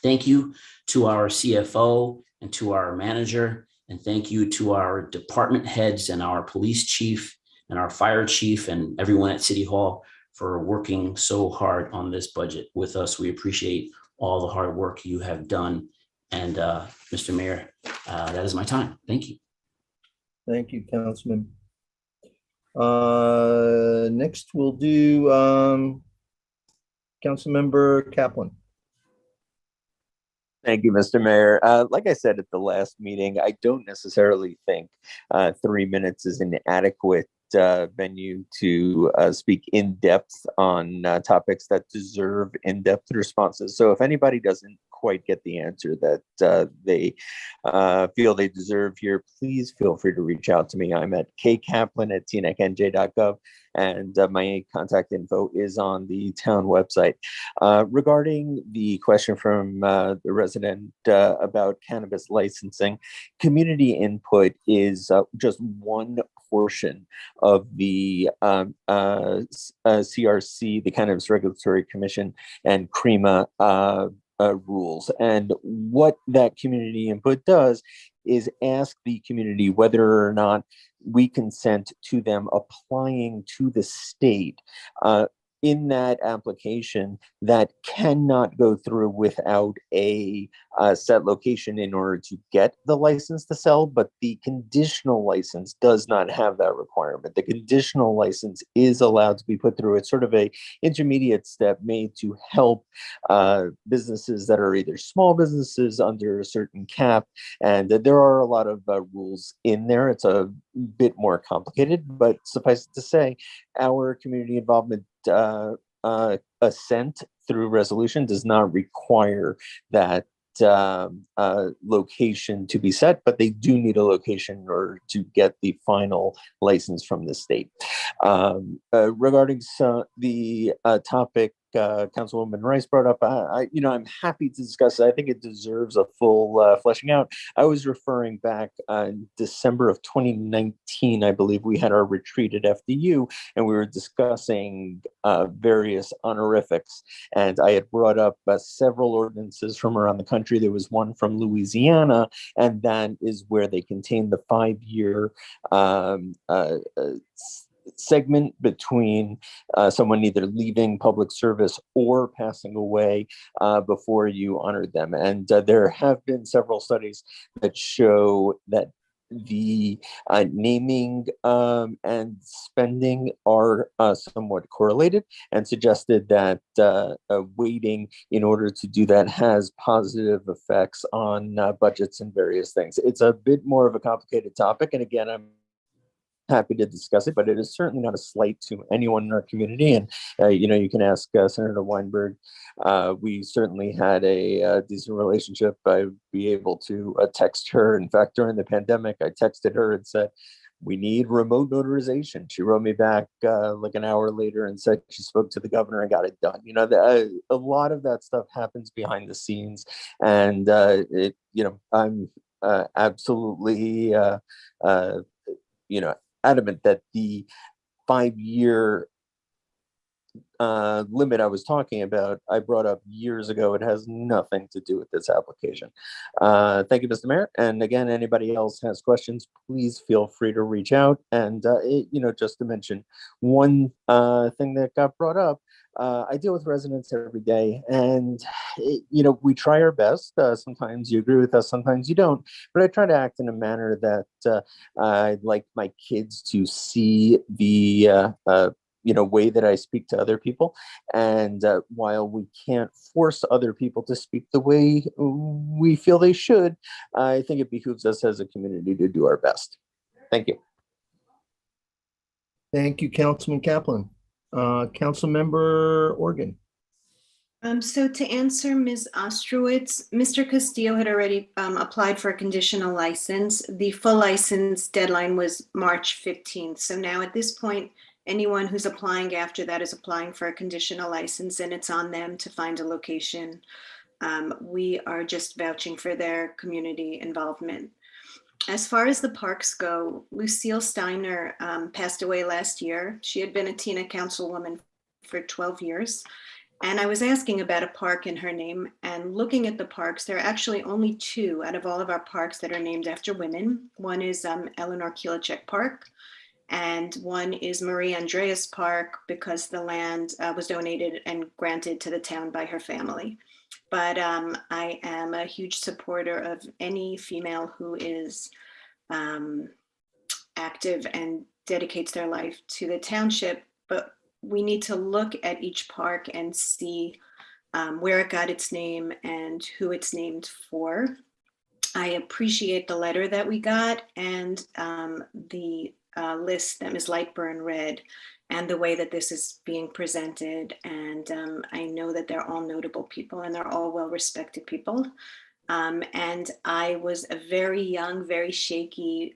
thank you to our CFO and to our manager, and thank you to our department heads and our police chief and our fire chief and everyone at City Hall for working so hard on this budget with us. We appreciate all the hard work you have done. And Mr. Mayor, that is my time. Thank you. Thank you, Councilman. Next we'll do Councilmember Kaplan. Thank you, Mr. Mayor. Like I said at the last meeting, I don't necessarily think 3 minutes is an adequate venue to speak in depth on topics that deserve in-depth responses. So if anybody doesn't quite get the answer that they feel they deserve here, please feel free to reach out to me. I'm at kcaplan@tnecnj.gov, and my contact info is on the town website. Regarding the question from the resident about cannabis licensing, community input is just one portion of the CRC, the Cannabis Regulatory Commission, and CREMA rules. And what that community input does is ask the community whether or not we consent to them applying to the state in that application that cannot go through without a set location in order to get the license to sell, but the conditional license does not have that requirement. The conditional license is allowed to be put through. It's sort of a intermediate step made to help businesses that are either small businesses under a certain cap, and there are a lot of rules in there. It's a bit more complicated, but suffice it to say, our community involvement assent through resolution does not require that location to be set, but they do need a location in order to get the final license from the state. Regarding the topic Councilwoman Rice brought up, I'm happy to discuss it. I think it deserves a full fleshing out. I was referring back in December of 2019, I believe we had our retreat at FDU, and we were discussing various honorifics. And I had brought up several ordinances from around the country. There was one from Louisiana, and that is where they contain the 5-year segment between someone either leaving public service or passing away before you honored them. And there have been several studies that show that the naming and spending are somewhat correlated, and suggested that waiting in order to do that has positive effects on budgets and various things. It's a bit more of a complicated topic, and again, I'm happy to discuss it, but it is certainly not a slight to anyone in our community. And, you can ask Senator Weinberg. We certainly had a decent relationship. I'd be able to text her. In fact, during the pandemic, I texted her and said, we need remote notarization. She wrote me back like an hour later and said she spoke to the governor and got it done. A lot of that stuff happens behind the scenes. And, I'm absolutely, adamant that the 5-year limit I was talking about, I brought up years ago. It has nothing to do with this application. Thank you, Mr. Mayor. And again, anybody else has questions, please feel free to reach out. And, just to mention one thing that got brought up, I deal with residents every day, and we try our best. Sometimes you agree with us, sometimes you don't, but I try to act in a manner that I'd like my kids to see the way that I speak to other people. And while we can't force other people to speak the way we feel they should, I think it behooves us as a community to do our best. Thank you. Thank you, Councilman Kaplan. Councilmember Organ. So to answer Ms. Ostrowitz, Mr. Castillo had already applied for a conditional license. The full license deadline was March 15th. So now at this point, anyone who's applying after that is applying for a conditional license, and it's on them to find a location. We are just vouching for their community involvement. As far as the parks go, Lucille Steiner passed away last year. She had been a Teaneck councilwoman for 12 years. And I was asking about a park in her name, and looking at the parks, there are actually only 2 out of all of our parks that are named after women. One is Eleanor Kilachek Park, and one is Marie Andreas Park, because the land was donated and granted to the town by her family. But I am a huge supporter of any female who is active and dedicates their life to the township. But we need to look at each park and see where it got its name and who it's named for. I appreciate the letter that we got and the list that Ms. Lightburn read and the way that this is being presented. And I know that they're all notable people and they're all well-respected people. And I was a very young, very shaky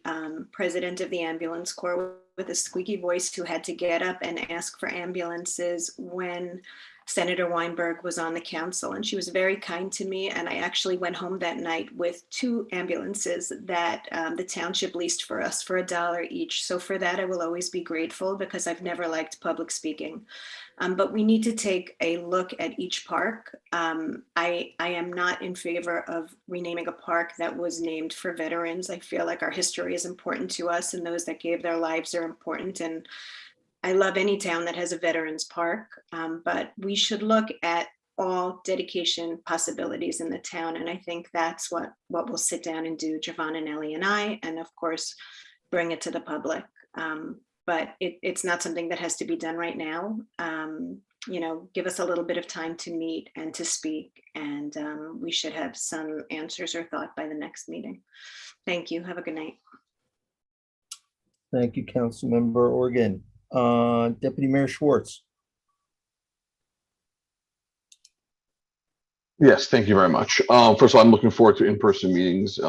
president of the ambulance corps with a squeaky voice who had to get up and ask for ambulances when Senator Weinberg was on the council. And she was very kind to me. And I actually went home that night with 2 ambulances that the township leased for us for $1 each. So for that, I will always be grateful because I've never liked public speaking. But we need to take a look at each park. I am not in favor of renaming a park that was named for veterans. I feel like our history is important to us and those that gave their lives are important. And I love any town that has a veterans park, but we should look at all dedication possibilities in the town. And I think that's what we'll sit down and do, Javon and Ellie and I, and of course, bring it to the public. But it's not something that has to be done right now. Give us a little bit of time to meet and to speak, and we should have some answers or thought by the next meeting. Thank you. Have a good night. Thank you, Councilmember Organ. Deputy Mayor Schwartz. Yes, thank you very much. First of all, I'm looking forward to in-person meetings.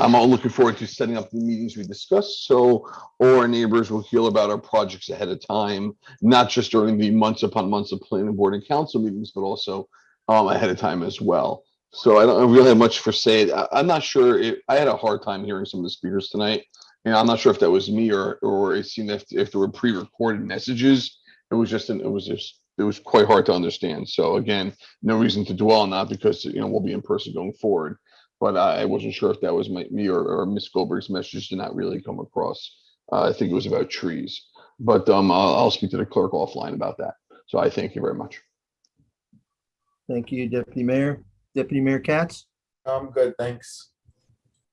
I'm all looking forward to setting up the meetings we discussed, so all our neighbors will hear about our projects ahead of time, not just during the months upon months of planning board and council meetings, but also ahead of time as well. So I don't really have much for say. I'm not sure I had a hard time hearing some of the speakers tonight, and I'm not sure if that was me or it seemed if there were pre-recorded messages. It was quite hard to understand. So again, no reason to dwell on that because we'll be in person going forward. But I wasn't sure if that was me or Miss Goldberg's message did not really come across. I think it was about trees, but I'll speak to the clerk offline about that. So I thank you very much. Thank you, Deputy Mayor. Deputy Mayor Katz? I'm good, thanks.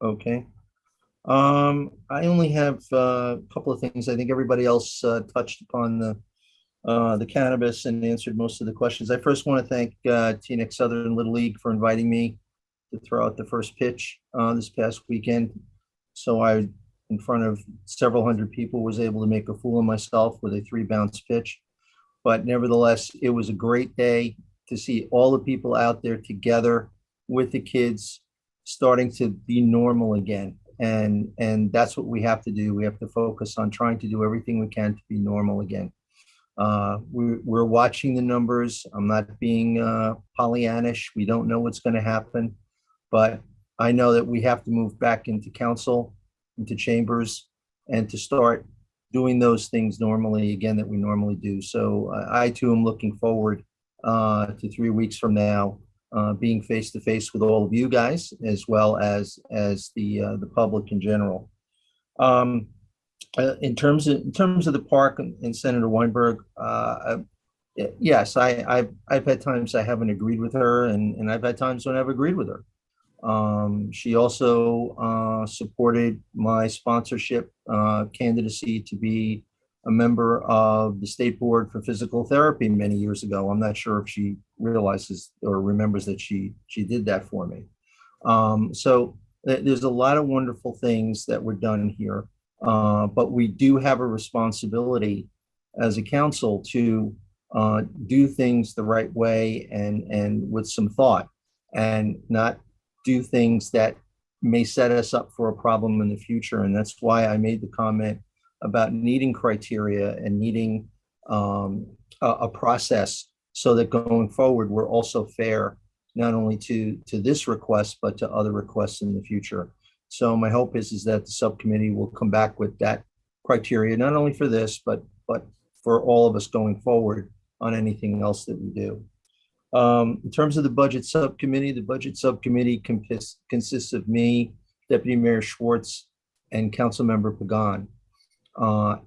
Okay. I only have a couple of things. I think everybody else touched upon the cannabis and answered most of the questions. I first want to thank TNX Southern Little League for inviting me to throw out the first pitch this past weekend. So I, in front of several hundred people, was able to make a fool of myself with a 3-bounce pitch. But nevertheless, it was a great day to see all the people out there together with the kids starting to be normal again. And that's what we have to do. We have to focus on trying to do everything we can to be normal again. We're watching the numbers. I'm not being Pollyannish. We don't know what's going to happen, but I know that we have to move back into council, into chambers, and to start doing those things normally again that we normally do. So I too am looking forward to 3 weeks from now, being face to face with all of you guys, as well as the public in general. In terms of the park and Senator Weinberg, yes, I've had times I haven't agreed with her, and I've had times when I've agreed with her. She also supported my sponsorship candidacy to be a member of the State Board for Physical Therapy many years ago. I'm not sure if she realizes or remembers that she did that for me. So there's a lot of wonderful things that were done here, but we do have a responsibility as a council to do things the right way and with some thought, and not do things that may set us up for a problem in the future. And that's why I made the comment about needing criteria and needing a process so that going forward, we're also fair, not only to this request, but to other requests in the future. So my hope is that the subcommittee will come back with that criteria, not only for this, but for all of us going forward on anything else that we do. In terms of the budget subcommittee consists of me, Deputy Mayor Schwartz, and Councilmember Pagan.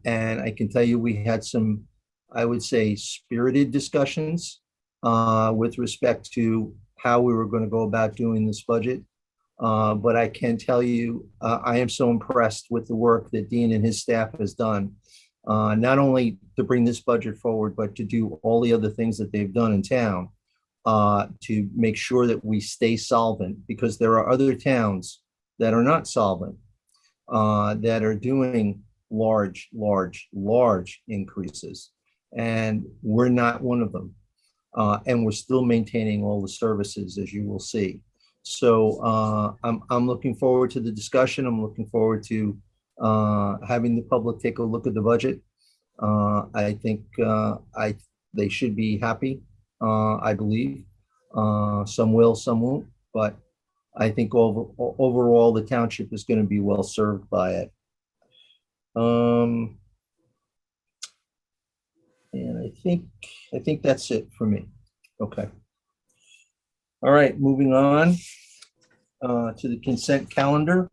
And I can tell you we had some, I would say, spirited discussions with respect to how we were going to go about doing this budget. But I can tell you, I am so impressed with the work that Dean and his staff has done, not only to bring this budget forward, but to do all the other things that they've done in town. to make sure that we stay solvent, because there are other towns that are not solvent, that are doing large increases. And we're not one of them. And we're still maintaining all the services, as you will see. So I'm looking forward to the discussion. I'm looking forward to having the public take a look at the budget. I think they should be happy, I believe. Some will, some won't, but I think overall the township is going to be well served by it. And I think that's it for me. Okay. All right, moving on to the consent calendar.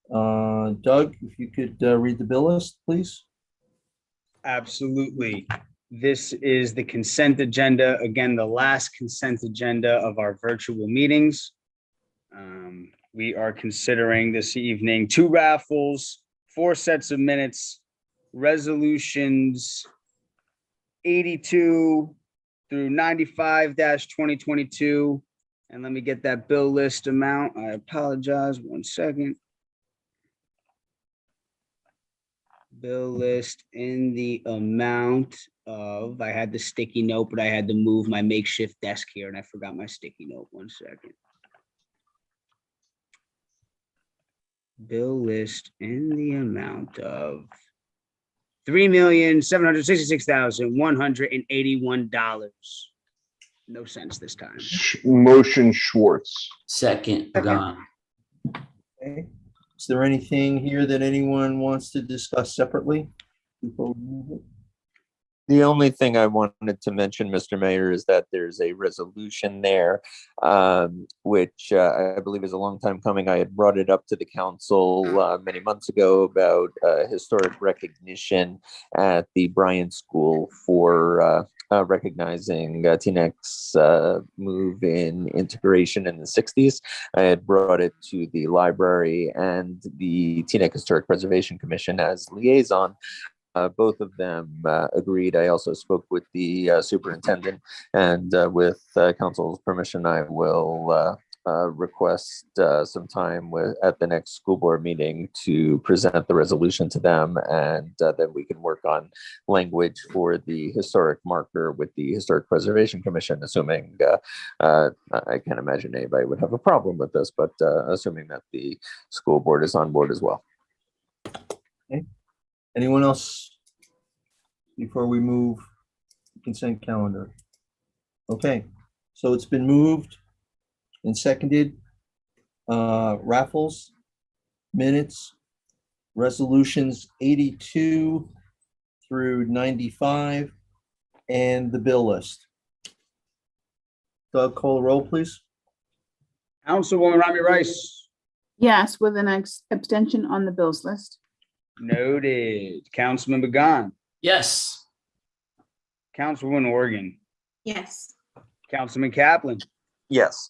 Doug, if you could read the bill list, please. Absolutely. This is the consent agenda. Again, the last consent agenda of our virtual meetings. We are considering this evening 2 raffles, 4 sets of minutes, resolutions 82 through 95-2022. And let me get that bill list amount. I apologize. 1 second. Bill list in the amount of, I had the sticky note, but I had to move my makeshift desk here and I forgot my sticky note. 1 second. Bill list in the amount of $3,766,181. No cents this time. Motion Schwartz. Second, Pagan. Okay. Is there anything here that anyone wants to discuss separately before we move it? The only thing I wanted to mention, Mr. Mayor, is that there's a resolution there, which I believe is a long time coming. I had brought it up to the council many months ago about historic recognition at the Bryan School for recognizing Teanac's move in integration in the 60s. I had brought it to the library and the Teaneck Historic Preservation Commission as liaison. Both of them agreed. I also spoke with the superintendent, and with council's permission, I will request some time at the next school board meeting to present the resolution to them, and then we can work on language for the historic marker with the Historic Preservation Commission, assuming I can't imagine anybody would have a problem with this, but assuming that the school board is on board as well. Okay. Anyone else before we move the consent calendar? Okay, so it's been moved and seconded. Raffles, minutes, resolutions 82 through 95, and the bill list. Doug, call the roll, please. Councilwoman Rami Rice. Yes, with an abstention on the bills list. Noted. Councilmember Gahn. Yes. Councilwoman Organ. Yes. Councilman Kaplan. Yes.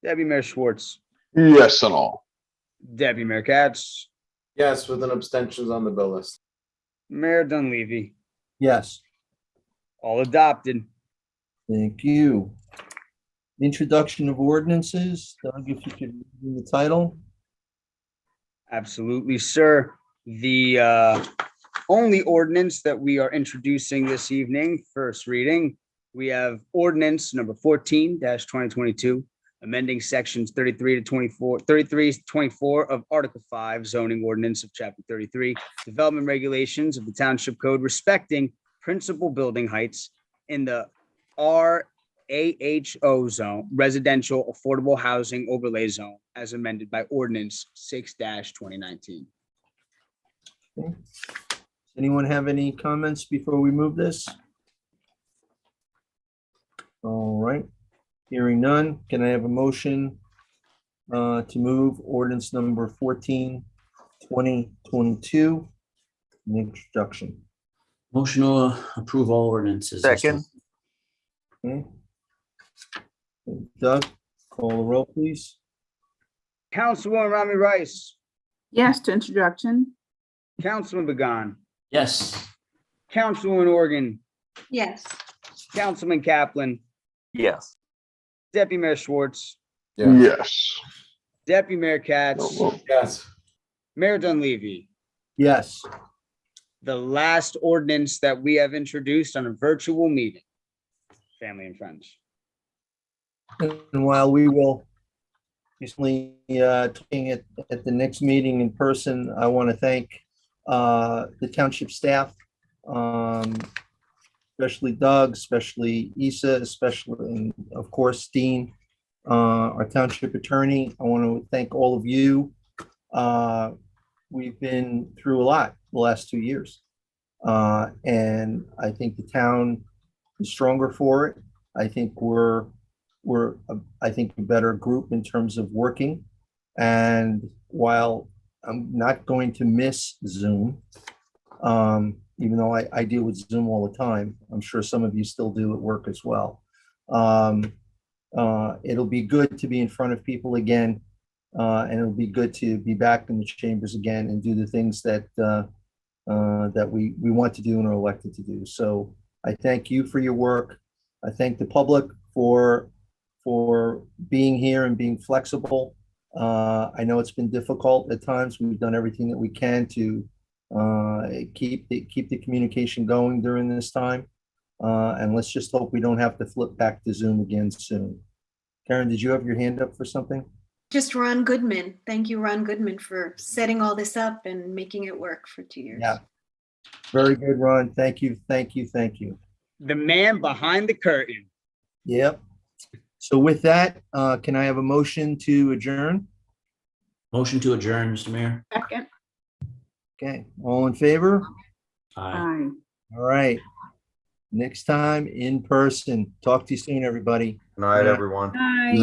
Deputy Mayor Schwartz. Yes, and all. Deputy Mayor Katz. Yes, with an abstention on the bill list. Mayor Dunleavy. Yes. All adopted. Thank you. Introduction of ordinances. Doug, if you could read the title. Absolutely, sir. The only ordinance that we are introducing this evening, first reading, we have ordinance number 14-2022, amending sections 33 to 24 of Article 5 zoning ordinance of Chapter 33, development regulations of the Township Code respecting principal building heights in the RAHO zone, residential affordable housing overlay zone, as amended by ordinance 6-2019. Okay. Does anyone have any comments before we move this? All right, hearing none, can I have a motion to move ordinance number 14-2022 in introduction? Motion to approve all ordinances. Second. Okay. Doug, call the roll, please. Councilwoman Rami Rice. Yes to introduction. Councilman Pagan. Yes. Councilwoman Organ. Yes. Councilman Kaplan. Yes. Deputy Mayor Schwartz, Yes. Deputy Mayor Katz, Yes. Mayor Dunleavy. Yes. The last ordinance that we have introduced on a virtual meeting, family and friends. And while we will recently talking at the next meeting in person, I want to thank the township staff, especially Doug, especially Issa, especially, and of course, Dean, our township attorney. I want to thank all of you. We've been through a lot the last 2 years. And I think the town is stronger for it. I think we're I think a better group in terms of working. And while I'm not going to miss Zoom, even though I deal with Zoom all the time, I'm sure some of you still do at work as well. It'll be good to be in front of people again. And it'll be good to be back in the chambers again and do the things that that we want to do and are elected to do. So I thank you for your work. I thank the public for being here and being flexible. I know it's been difficult at times. We've done everything that we can to keep the communication going during this time. And let's just hope we don't have to flip back to Zoom again soon. Karen, did you have your hand up for something? Just Ron Goodman. Thank you, Ron Goodman, for setting all this up and making it work for 2 years. Yeah. Very good, Ron. Thank you, thank you, thank you. The man behind the curtain. Yep. So with that, can I have a motion to adjourn? Motion to adjourn, Mr. Mayor. Second. Okay, all in favor? Aye. All right. Next time in person. Talk to you soon, everybody. Good night, everyone. Bye.